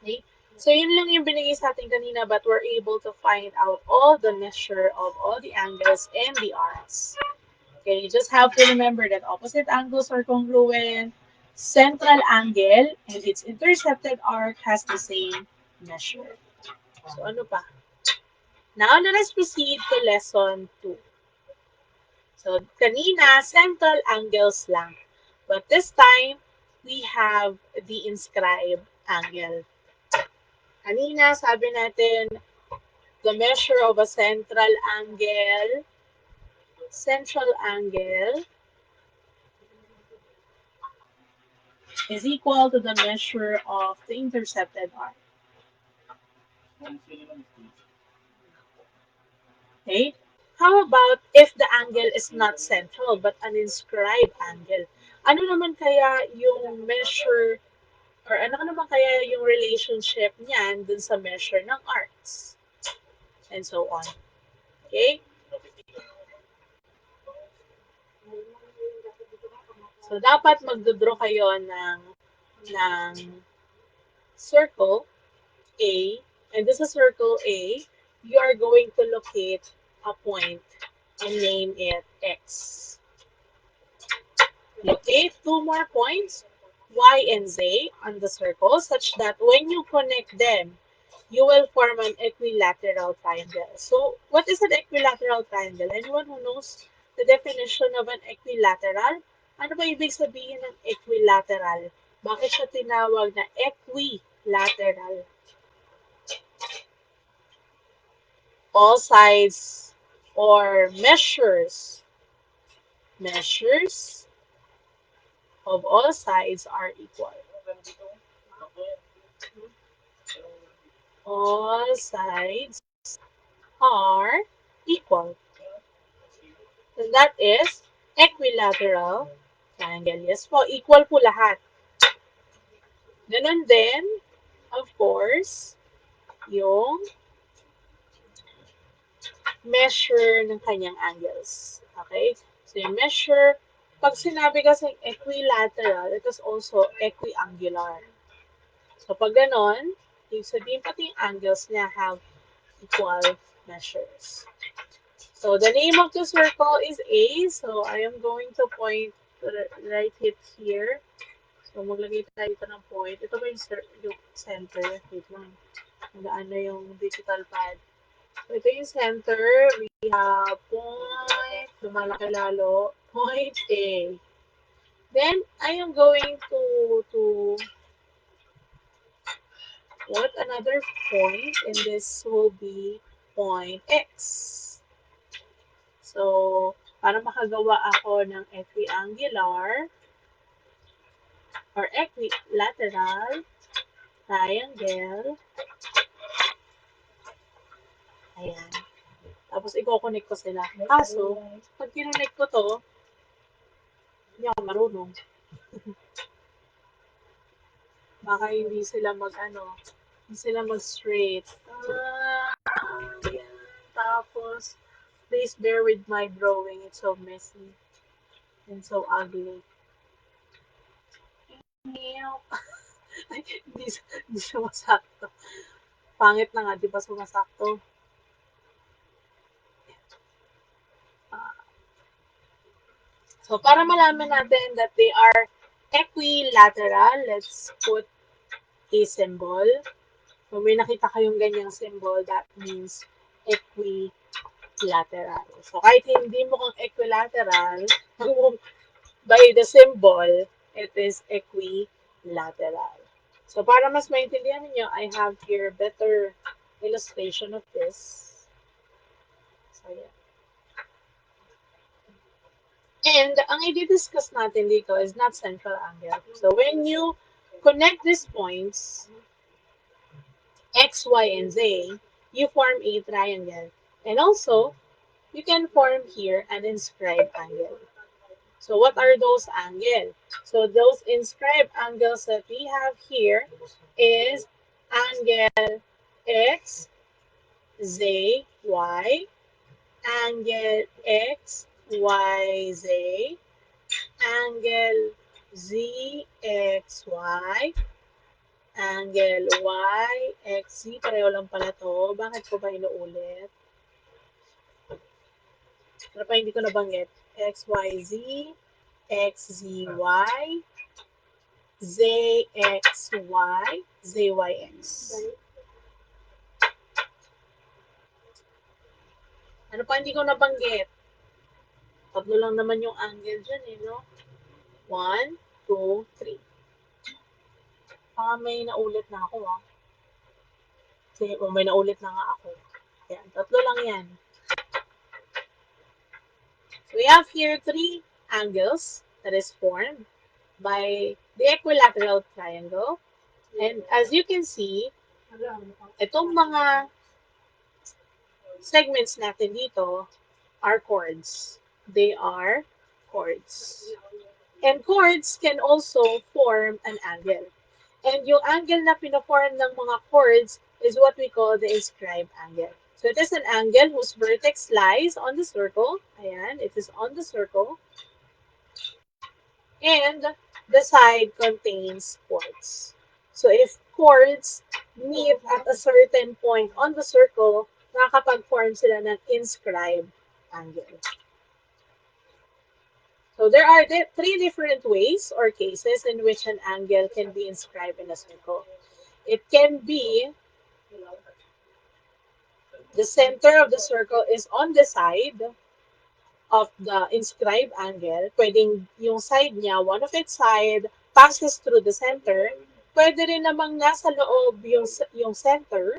Okay? So, yun lang yung binigay sa atin kanina, but we're able to find out all the measure of all the angles and the arcs. Okay, you just have to remember that opposite angles are congruent, central angle and its intercepted arc has the same measure. So, ano pa? Now, let us proceed to lesson 2. So, kanina, central angles lang. But this time, we have the inscribed angle. Kanina, sabi natin, the measure of a central angle is equal to the measure of the intercepted arc. Okay? How about if the angle is not central but an inscribed angle? Ano naman kaya yung measure or ano naman kaya yung relationship niyan dun sa measure ng arcs? And so on. Okay? So, dapat magdodraw kayo ng circle A, and this is circle A. You are going to locate a point and name it X. Locate two more points, Y and Z, on the circle such that when you connect them, you will form an equilateral triangle. So, what is an equilateral triangle? Anyone who knows the definition of an equilateral? Ano ba ibig sabihin ng equilateral? Bakit siya tinawag na equilateral? All sides or measures of all sides are equal. All sides are equal. And that is equilateral triangle. Yes po, equal po lahat. Ganun din, of course, yung measure ng kanyang angles. Okay? So, yung measure, pag sinabi kasi equilateral, it is also equiangular. So, pag ganon, yung sabihin pati yung angles niya have equal measures. So, the name of the circle is A. So, I am going to point So, right hit here. So, maglagay tayo dito ng point. Ito ba yung center? Wait lang. Nagaan na yung digital pad. So, ito yung center. We have point. Lumalaki lalo. Point A. Then, I am going to put another point, and this will be point X. So, para makagawa ako ng equiangular or equilateral triangle, ayan. Tapos, i-connect ko sila. Kaso, pag kinonnect ko to, hindi ako marunong. Baka hindi sila hindi sila mag-straight. Ayan. Tapos, please bear with my drawing. It's so messy and so ugly. Ay, hindi sumasakto. Pangit na nga, di ba sumasakto? Ah, so, para malaman natin that they are equilateral, let's put a symbol. Kung may nakita kayong ganyang symbol, that means equilateral. So, kahit hindi mo kang equilateral, by the symbol, it is equilateral. So, para mas maintindihan niyo, I have here better illustration of this. So, yeah. And ang i-discuss natin dito is not central angle. So, when you connect these points, X, Y, and Z, you form a triangle. And also, you can form here an inscribed angle. So, what are those angles? So, those inscribed angles that we have here is angle X, Z, Y, angle X, Y, Z, angle Z, X, Y, angle Y, X, Z. Pareho lang pala to. Bakit ko ba inuulit? Pero pa hindi ko nabanggit. X, Y, Z, X, Z, Y, Z, X, Y, Z, Y, X. Ano pa hindi ko nabanggit? Tatlo lang naman yung angle dyan eh, no? 1, 2, 3. Baka may naulit na ako ah. Kasi may naulit na nga ako. Yan, tatlo lang yan. So we have here three angles that is formed by the equilateral triangle. And as you can see, itong mga segments natin dito are chords. They are chords. And chords can also form an angle. And yung angle na pinaform ng mga chords is what we call the inscribed angle. So it is an angle whose vertex lies on the circle. Ayan, it is on the circle. And the side contains chords. So if chords meet at a certain point on the circle, nakakapag-form sila ng inscribed angle. So there are three different ways or cases in which an angle can be inscribed in a circle. It can be the center of the circle is on the side of the inscribed angle. Pwedeng yung side niya, one of its side passes through the center. Pwede rin namang nasa loob yung center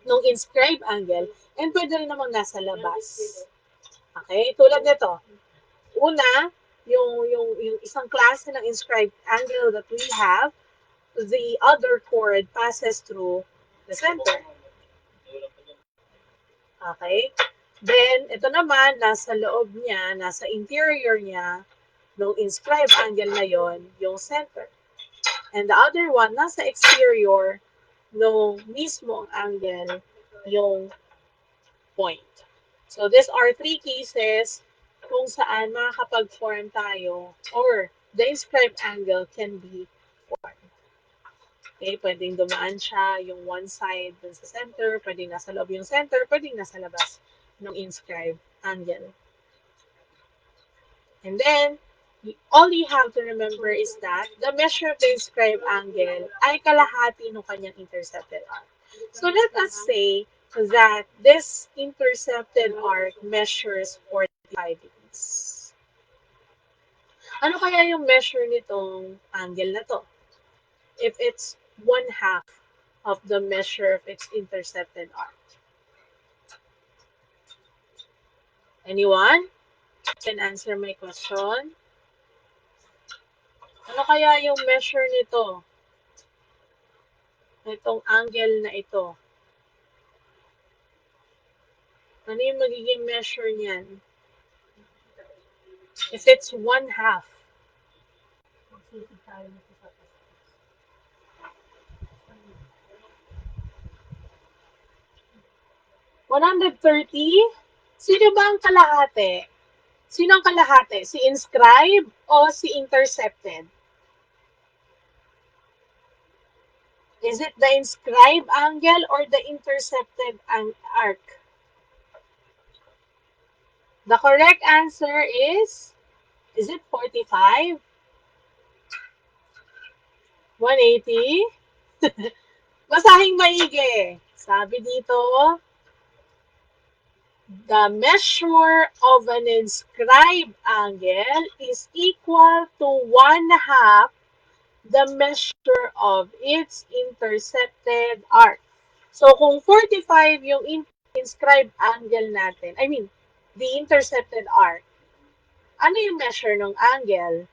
ng inscribed angle and pwede rin namang nasa labas. Okay? Tulad nito. Una, yung isang klase ng inscribed angle that we have, the other chord passes through the center. Okay? Then, ito naman, nasa loob niya, nasa interior niya, nung inscribed angle na yon, yung center. And the other one, nasa exterior, nung mismong angle, yung point. So, these are three cases kung saan makakapag-form tayo or the inscribed angle can be formed. Okay, pwedeng dumaan siya yung one side dun sa center, pwedeng nasa loob yung center, pwedeng nasa labas ng inscribed angle. And then, All you have to remember is that the measure of the inscribed angle ay kalahati ng kanyang intercepted arc. So let us say that this intercepted arc measures 45 degrees. Ano kaya yung measure nitong angle na to? If it's 1/2 of the measure of its intercepted arc. Anyone can answer my question? Ano kaya yung measure nito? Itong angle na ito. Ano yung magiging measure niyan? If it's 1/2. 130? Sino ba ang kalahati? Sino ang kalahati? Si inscribed o si intercepted? Is it the inscribed angle or the intercepted arc? The correct answer is it 45? 180? Basahing maigi. Sabi dito, the measure of an inscribed angle is equal to 1/2 the measure of its intercepted arc. So, kung 45 yung inscribed angle natin, I mean, the intercepted arc, ano yung measure ng angle?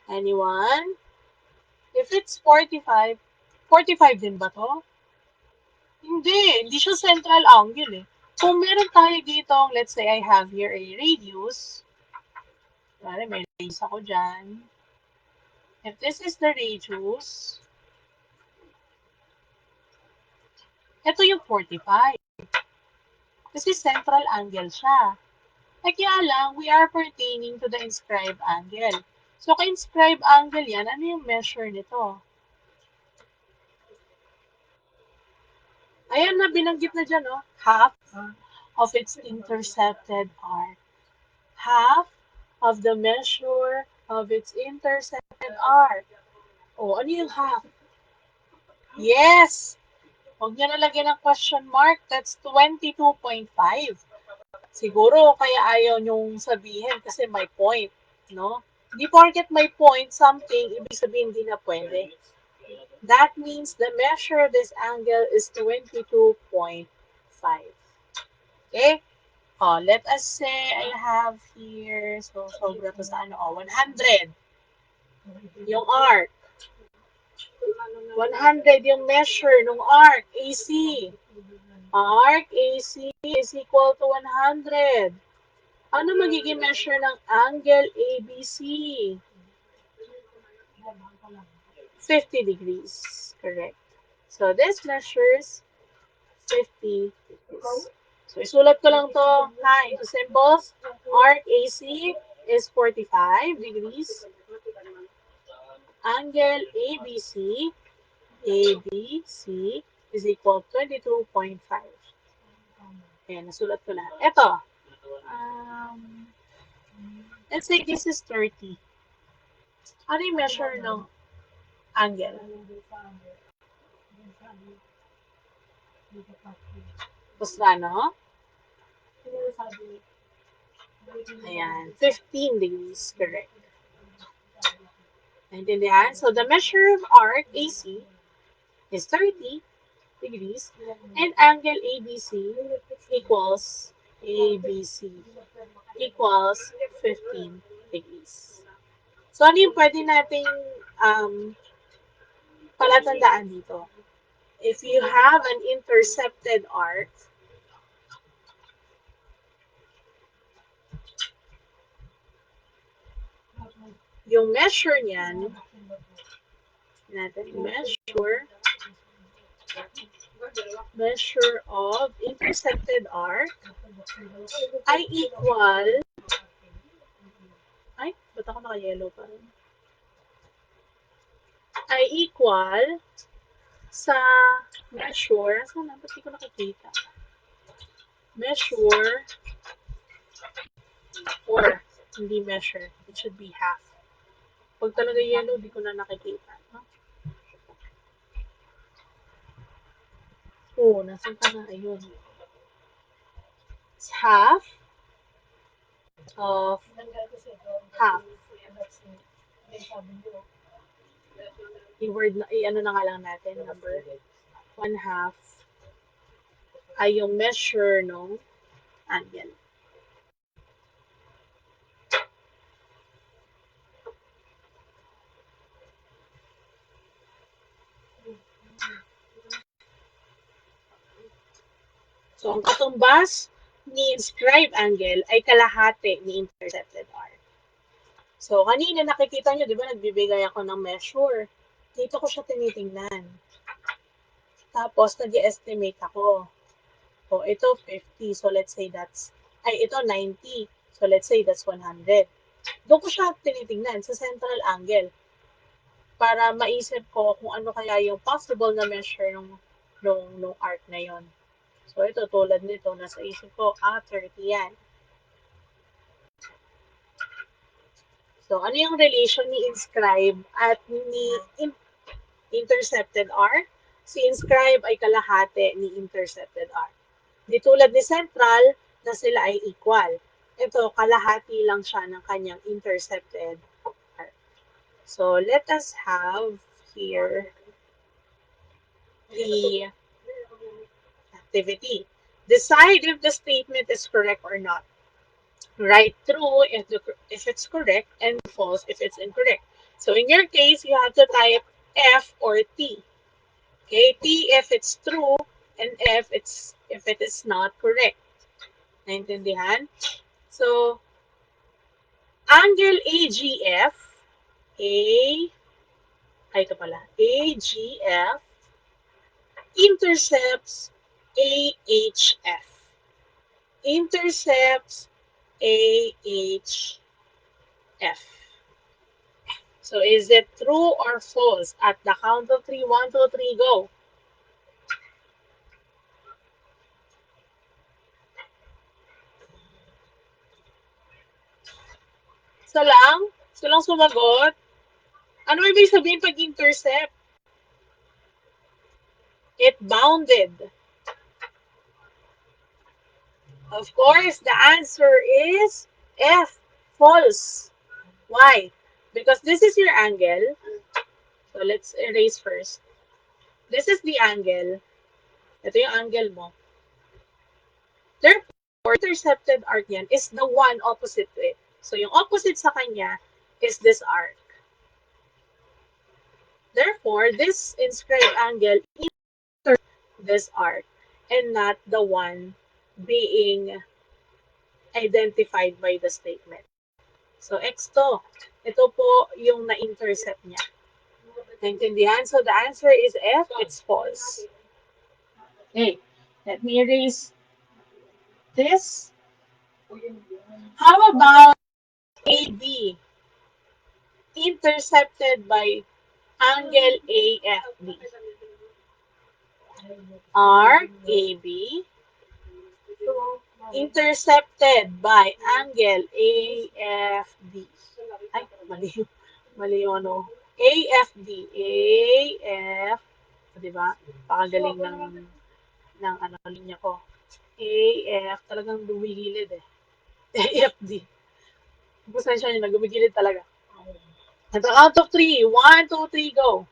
Anyone? If it's 45, 45 din ba to? Hindi siya central angle eh. Kung meron tayo dito, let's say I have here a radius. May radius ako dyan. If this is the radius, ito yung 45. Kasi central angle siya. Kaya lang, we are pertaining to the inscribed angle. So, ka-inscribed angle yan, ano yung measure nito? Ayan na, binanggit na dyan, no? Half of its intercepted arc. Half of the measure of its intercepted arc. O, ano yung half? Yes! Huwag nyo nalagyan ng question mark. That's 22.5. Siguro, kaya ayaw nyong sabihin kasi may point, no? Di porket may point, something, ibig sabihin hindi na pwede. That means the measure of this angle is 22.5. Okay? Let us say I have here, so sobra to sa 100. Yung arc. 100 yung measure ng arc, AC. Arc AC is equal to 100. Ano magiging measure ng angle ABC? 50 degrees. Correct. So, this measures 50 degrees. So, isulat ko lang to, into symbols. Arc AC is 45 degrees. Angle ABC is equal to 22.5. Ayan, nasulat ko lahat. Ito. Let's say this is 30. Ano yung measure ng angle? Basta, no? Ayan, 15 degrees. Correct. Naintindihan? So, the measure of arc AC is 30 degrees and angle ABC equals 15 degrees. So, ano yung pwede nating palatandaan dito? If you have an intercepted arc, yung measure niyan, measure of intercepted arc ay equal, ba't ako naka-yellow pa rin? Ay equal sa measure, saan na? Ba't di ko nakikita? Measure Or, hindi measure. It should be half. Pag talaga yellow, di ko na nakikita. No? Oh, nasan ka na? Ayun. It's half of half. I-word na, i-ano na nga lang natin, number. 1/2 ay yung measure ng angle. So, ang katumbas ni inscribed angle ay kalahati ni intercepted arc. So, kanina nakikita nyo, di ba, nagbibigay ako ng measure. Dito ko siya tinitingnan. Tapos, nag-estimate ako. O, ito 50. So, let's say that's, ito 90. So, let's say that's 100. Doon ko siya tinitingnan sa central angle para maisip ko kung ano kaya yung possible na measure nung arc na yon. So, ito, tulad nito, nasa isip ko, 30 yan. So, ano yung relation ni inscribe at ni intercepted arc? Si inscribe ay kalahati ni intercepted arc. Di tulad ni central na sila ay equal. Ito, kalahati lang siya ng kanyang intercepted arc. So, let us have here the activity. Decide if the statement is correct or not. Write true if it's correct and false if it's incorrect. So in your case, you have to type F or T. Okay, T if it's true and F if it is not correct. Naintindihan? So, angle AGF, A, ito pala, AGF intercepts AHF. Intercepts AHF. So is it true or false? At the count of 3, 1, 2, 3, go. Isa lang? Isa lang sumagot? Ano ibig sabihin pag intercept? It bounded. Of course, the answer is F. False. Why? Because this is your angle. So let's erase first. This is the angle. Ito yung angle mo. Therefore, intercepted arc yan is the one opposite to it. So yung opposite sa kanya is this arc. Therefore, this inscribed angle intercepts this arc and not the one being identified by the statement. So, X2. Ito po yung na-intercept niya. Naintindihan? So, the answer is F. It's false. Okay. Let me erase this. How about AB? Intercepted by angle AFB. Arc AB intercepted by angle AFD. Ay, mali. Mali yung ano. AFD. AF. Di ba? Pakagaling ng ano, linya ko. AF. Talagang dumigilid eh. AFD. Pasensya nyo na, gumigilid talaga. At the count of 3. 1, 2, 3, go.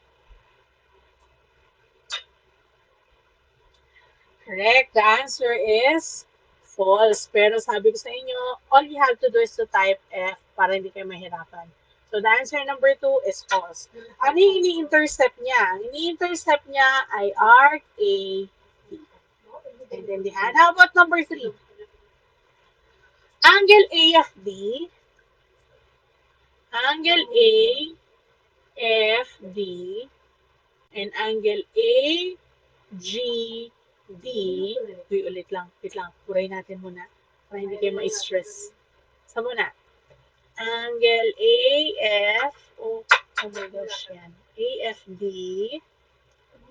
Correct. The answer is false. Pero sabi ko sa inyo, all you have to do is to type F para hindi kayo mahirapan. So the answer number 2 is false. Ano yung ini-intercept niya? Ang ini-intercept niya ay arc A, B. Intindihan? How about number 3? Angle AFD, angle AFD, and angle AGD. Uy, ulit lang. Wait lang. Puray natin muna para hindi kayo ma-stress. Sa muna. Angle AF, oh my gosh, yan. AFD,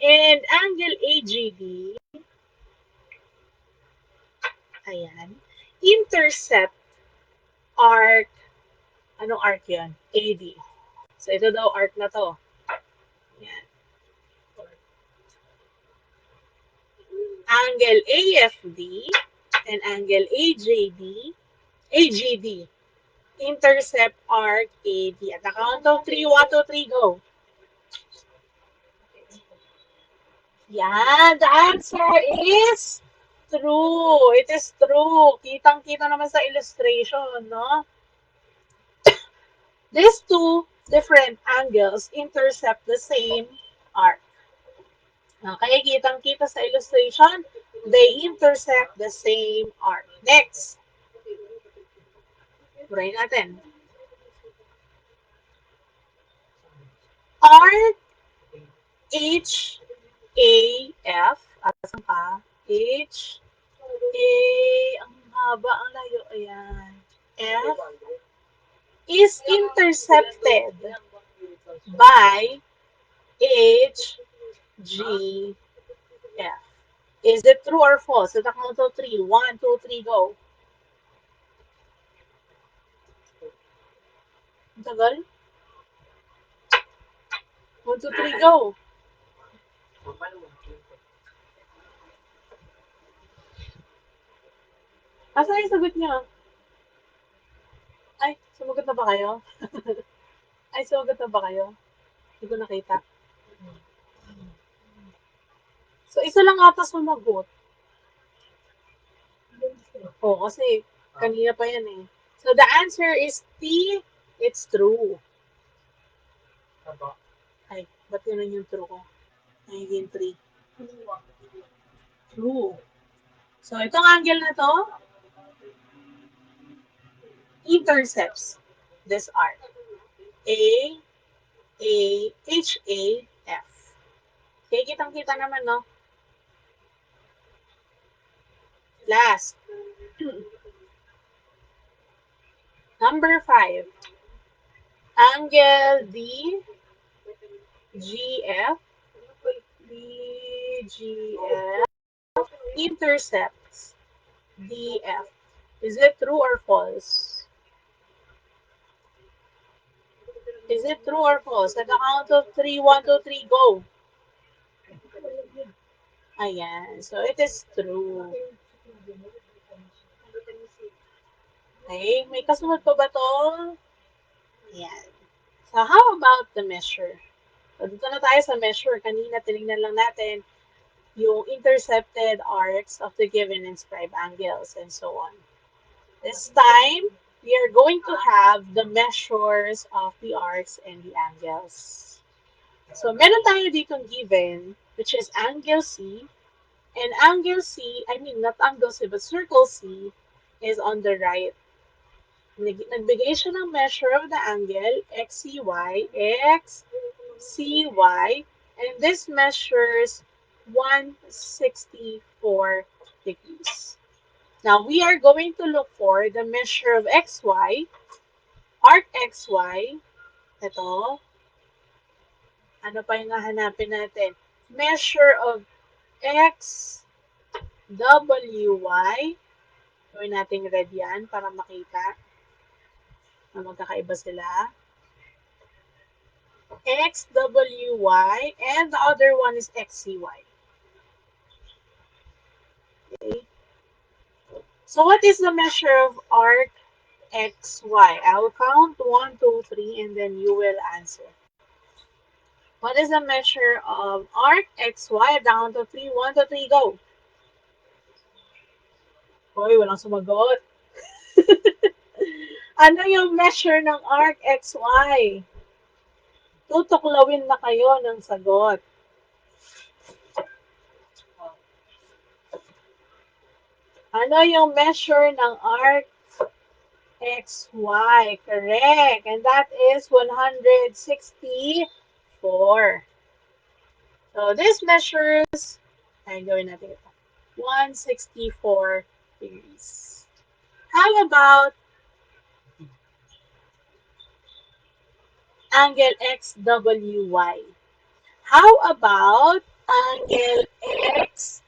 and angle AGD, ayan, intercept arc, anong arc yun? AD. So, ito daw arc na to. Yan. Angle AFD and angle AGD, intercept arc AD. At the count of 3, 1, 2, 3, go. Yan, the answer is true. It is true. Kitang-kita naman sa illustration, no? These two different angles intercept the same arc. Okay, kitang-kita sa illustration, they intercept the same arc. Next, try natin. Arc HAF, asan ka? A, ang haba, ang layo, ayan. F is intercepted by HGF. Is it true or false? At the count of 3, 1, 2, 3, go. Ang tagal? 1, 2, 3, go. Asan yung sagot niya? Ay, sumagot na ba kayo? Ay, sumagot na ba kayo? Hindi ko nakita. So, isa lang ata sumagot. Oo, kasi kanina pa yan eh. So, the answer is T. It's true. Ay, ba't yun yung true ko? Nagiging 3. True. So, itong angle na to, intercepts this arc. A, H, A, F. Okay, kitang-kita naman, no? Last. Number 5. Angle D, GF, DGF intercepts DF. Is it true or false? Is it true or false? At the count of 3, 1, 2, 3, go. Ayan. So, it is true. Okay. May kasunod pa ba to? Ayan. So, how about the measure? So, dito na tayo sa measure. Kanina, tinignan lang natin yung intercepted arcs of the given inscribed angles and so on. This time, we are going to have the measures of the arcs and the angles. So, meron tayo ditong given, which is angle C. And angle C, I mean, not angle C, but circle C is on the right. Nagbigay siya ng measure of the angle, XCY, XCY, and this measures 164 degrees. Now, we are going to look for the measure of XY, arc XY, ito, ano pa yung hahanapin natin? Measure of XWY, gawin natin red yan para makita na magkakaiba sila. XWY, and the other one is XCY. Okay. So what is the measure of arc XY? I will count 1, 2, 3, and then you will answer. What is the measure of arc XY? Down to 3, 1, 2, 3, go. Hoy, walang sumagot. Ano yung measure ng arc XY? Tutuklawin na kayo ng sagot. Ano yung measure ng arc XY? Correct. And that is 164. So this measures, ay gawin natin ito, 164 degrees. How about angle XWY? How about angle XWY?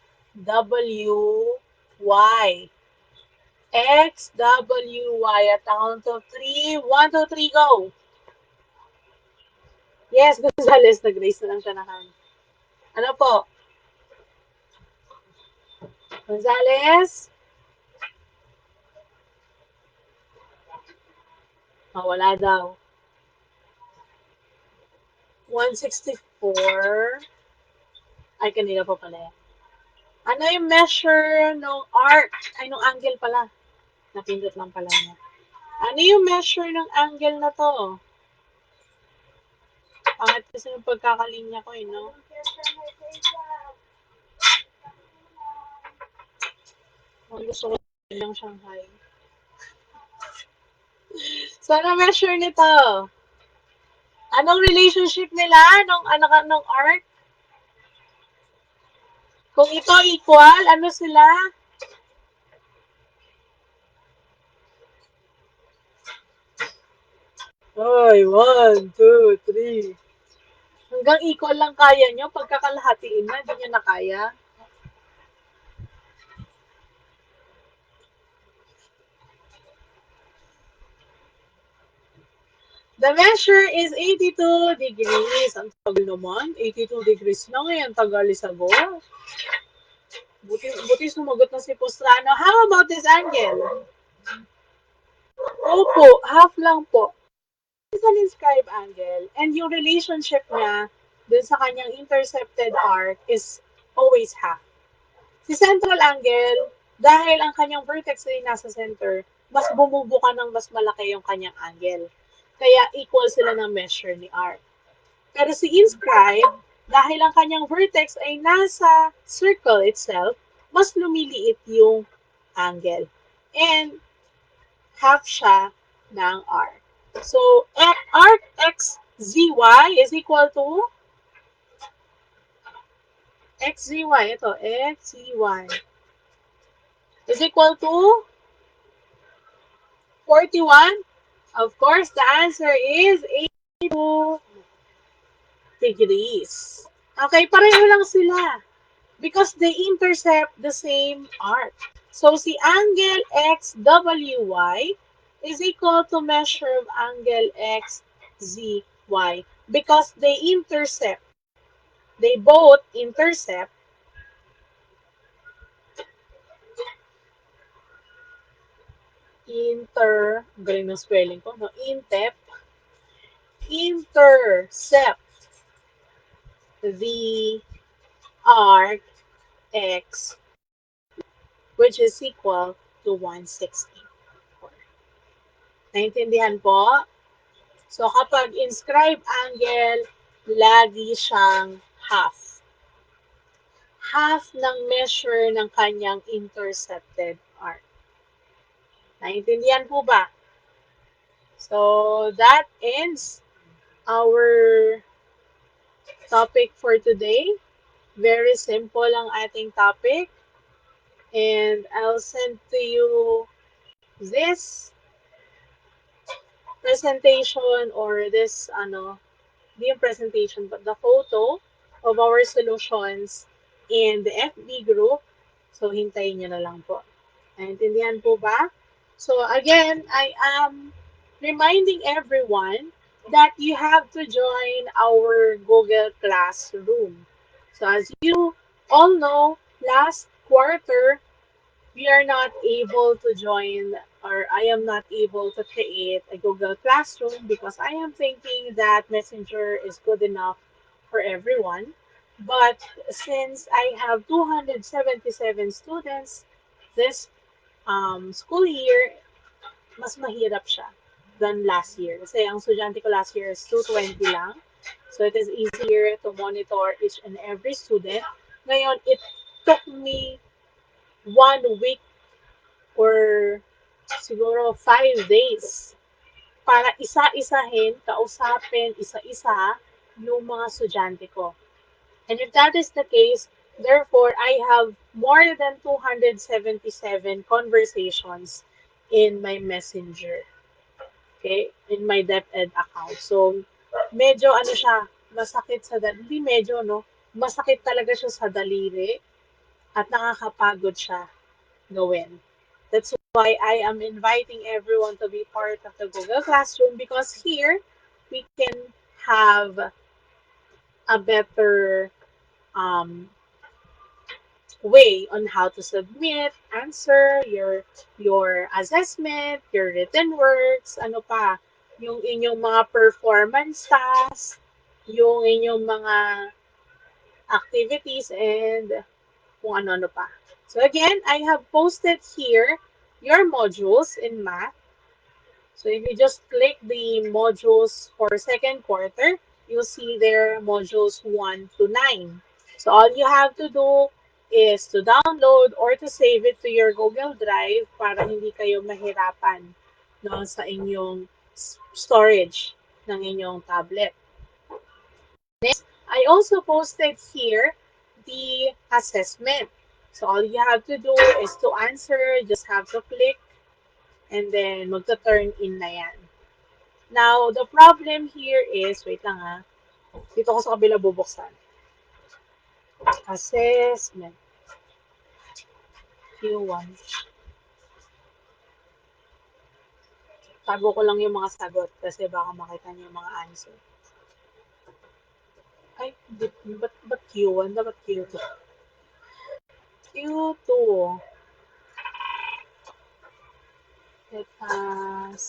X, W, Y. At count of three. 1, 2, 3, go. Yes, Gonzales. Nag-raise na lang siya ng hand. Ano po? Gonzales? Oh, wala daw. 164. Ay, kanina pa pala yan. Ano yung measure ng arc? Ay, nung angle pala. Napindot lang pala niya. Ano yung measure ng angle na to? Pangit kasi ng pagkakalinya ko, no? Ang gusto ko lang Shanghai. So, ano measure nito? Anong relationship nila nung arc? Kung ito equal, ano sila? Ay, 1, 2, 3. Hanggang equal lang kaya nyo. Pagkakalahatiin na, hindi nyo na kaya. The measure is 82 degrees. Ang tagal naman. 82 degrees lang eh. Ang tagal isago. Buti sumagot na si Postrano. How about this angle? Opo, half lang po. It's an inscribed angle. And yung relationship niya dun sa kanyang intercepted arc is always half. Si central angle, dahil ang kanyang vertex ay nasa center, mas bumubuka ng mas malaki yung kanyang angle. Kaya equal sila ng measure ni arc. Pero si inscribe, dahil ang kanyang vertex ay nasa circle itself, mas lumiliit yung angle. And half siya ng arc. So, arc xzy is equal to xzy. Ito, xzy is equal to 41. Of course, the answer is 82 degrees. Okay, pareho lang sila. Because they intercept the same arc. So, si angle XWY is equal to measure of angle XZY because they intercept. They both intercept galing ng spelling ko, no? Intercept the arc X, which is equal to 160. Naintindihan po? So, kapag inscribed angle, lagi siyang half. Half ng measure ng kanyang intercepted arc. Naintindihan po ba? So, that ends our topic for today. Very simple ang ating topic. And I'll send to you this presentation or this, hindi yung presentation, but the photo of our solutions in the FB group. So, hintayin nyo na lang po. Naintindihan po ba? So, again, I am reminding everyone that you have to join our Google Classroom. So, as you all know, last quarter, we are not able to join, or I am not able to create a Google Classroom because I am thinking that Messenger is good enough for everyone. But since I have 277 students this school year, mas mahirap siya than last year. Kasi ang estudyante ko last year is 220 lang. So it is easier to monitor each and every student. Ngayon, it took me 1 week or siguro 5 days para isa-isahin, kausapin, isa-isa yung mga estudyante ko. And if that is the case, therefore, I have more than 277 conversations in my messenger. Okay? In my DepEd account. So, medyo siya, masakit sa hindi medyo, no? Masakit talaga siya sa daliri at nakakapagod siya gawin. That's why I am inviting everyone to be part of the Google Classroom, because here we can have a better um, way on how to submit, answer your assessment, your written works, ano pa, yung inyong mga performance tasks, yung inyong mga activities, and kung ano-ano pa. So again, I have posted here your modules in math. So if you just click the modules for second quarter, you'll see there modules 1 to 9. So all you have to do is to download or to save it to your Google Drive para hindi kayo mahirapan, no, sa inyong storage ng inyong tablet. Next, I also posted here the assessment. So all you have to do is to answer, just have to click, and then magta-turn in na yan. Now, the problem here is, wait lang ha, dito ko sa kabila bubuksan. Assessment, Q1. Tago ko lang yung mga sagot kasi baka makita niyo yung mga answer. Ay, ba't Q1? Dapat Q2. Q2. Let us...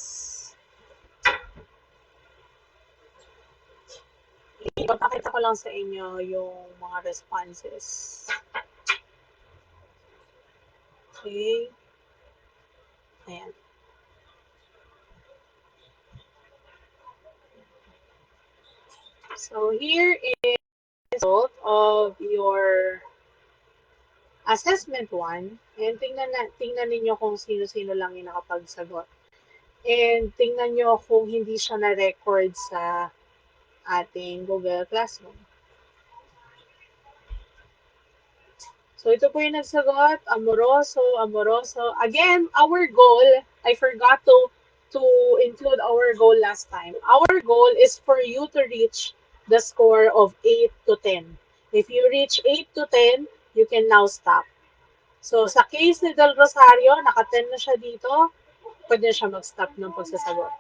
Ipapakita ko lang sa inyo yung mga responses. Okay. Ayan. So here is the result of your assessment 1. And tingnan ninyo kung sino-sino lang yung nakapagsagot. And tingnan nyo kung hindi siya na-record sa ating Google Classroom. So ito po yung nagsagot, amoroso, amoroso. Again, our goal, I forgot to include our goal last time. Our goal is for you to reach the score of 8 to 10. If you reach 8 to 10, you can now stop. So sa case ni Del Rosario, naka-10 na siya dito, pwede na siya mag-stop ng pagsasagot.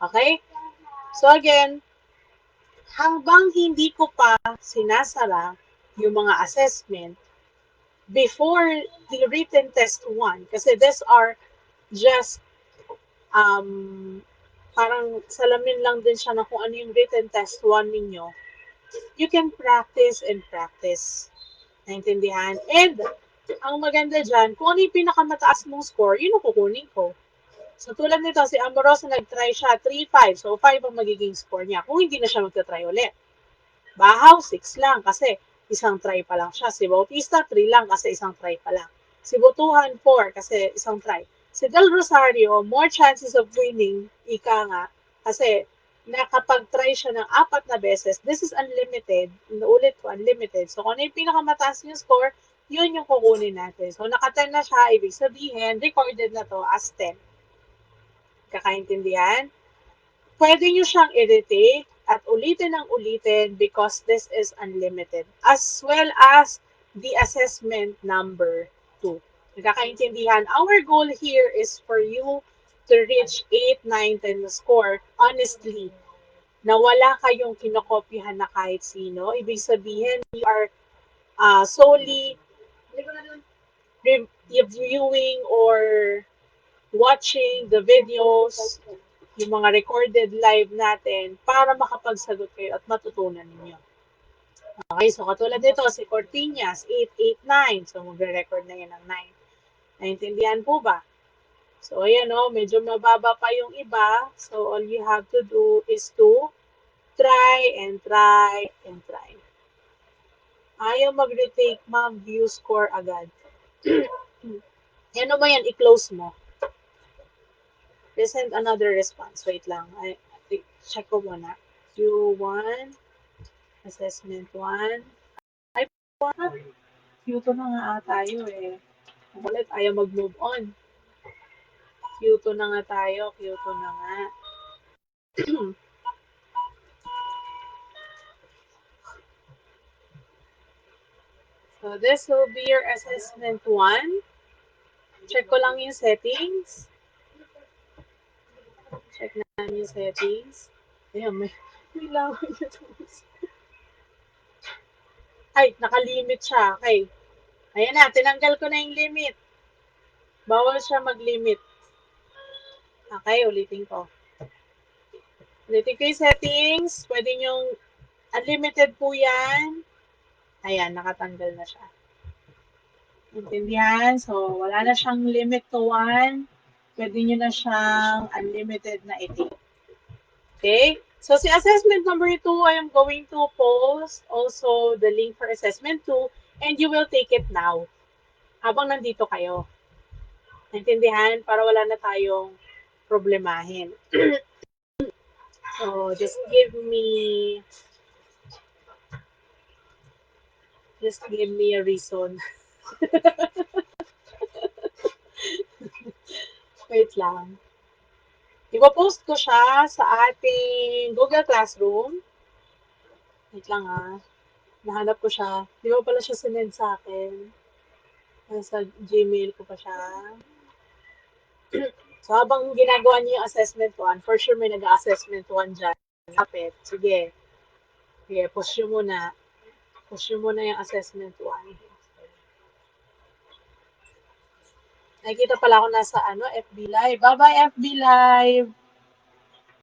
Okay? So again, hanggang hindi ko pa sinasara yung mga assessment before the written test 1, kasi these are just um, parang salamin lang din siya na kung ano yung written test 1 ninyo, you can practice and practice. Naintindihan? And ang maganda dyan, kung ano yung pinakamataas mong score, yun ang kukunin ko. So tulad nito, si Amorosa nag-try siya 3-5. So 5 ang magiging score niya. Kung hindi na siya magta-try ulit. Bahaw, 6 lang kasi isang try pa lang siya. Si Bautista, 3 lang kasi isang try pa lang. Si Butuhan, 4 kasi isang try. Si Del Rosario, more chances of winning, ika nga, kasi nakapag-try siya ng 4 na beses. This is unlimited. Inuulit ko, unlimited. So kung ano yung pinakamataas yung score, yun yung kukunin natin. So naka-10 na siya, ibig sabihin, recorded na to as 10. Kakaintindihan? Pwede nyo siyang i-retake at ulitin ang ulitin because this is unlimited. As well as the assessment number 2. Nagkakaintindihan? Our goal here is for you to reach 8, 9, 10 na score. Honestly, na wala kayong kinokopyahan na kahit sino. Ibig sabihin, you are solely reviewing or watching the videos, yung mga recorded live natin para makapagsagot kayo at matutunan ninyo. Okay, so katulad nito, si Cortinas, 889. So, magre-record na yan ng 9. Naintindihan po ba? So, ayan o, medyo mababa pa yung iba. So, all you have to do is to try and try and try. Ayaw mag-retake, ma'am, view score agad. Ano ba yan? I-close mo. Present another response. Wait lang. Check ko muna. Q1, assessment 1. Ay, Q2 na nga tayo eh. Ulit, ayaw mag-move on. Q2 na nga tayo. Q2 na nga. So this will be your assessment 1. Check ko lang yung settings. Check natin yung settings. Ayan, may laway na tapos. Ay, nakalimit siya. Okay. Ayan na, tinanggal ko na yung limit. Bawal siya mag-limit. Okay, ulitin ko. Ulitin ko yung settings. Pwede nyong unlimited po yan. Ayan, nakatanggal na siya. Intindihan? So, wala na siyang limit to 1. Pwede nyo na siyang unlimited na i-take. Okay? So, si assessment number 2, I am going to post also the link for assessment 2 and you will take it now habang nandito kayo. Naintindihan? Para wala na tayong problemahin. So, just give me a reason. Wait lang. Ipo-post ko siya sa ating Google Classroom. Wait lang ah. Nahanap ko siya. Di ba pala siya sinend sa akin? Nasa Gmail ko pa siya. So, habang ginagawa niyo yung assessment 1, for sure may nag-assessment 1 dyan. Kapit. Sige. Sige, push nyo muna. Push nyo muna yung assessment 1. Nakikita pala ako nasa FB Live. Bye-bye, FB Live!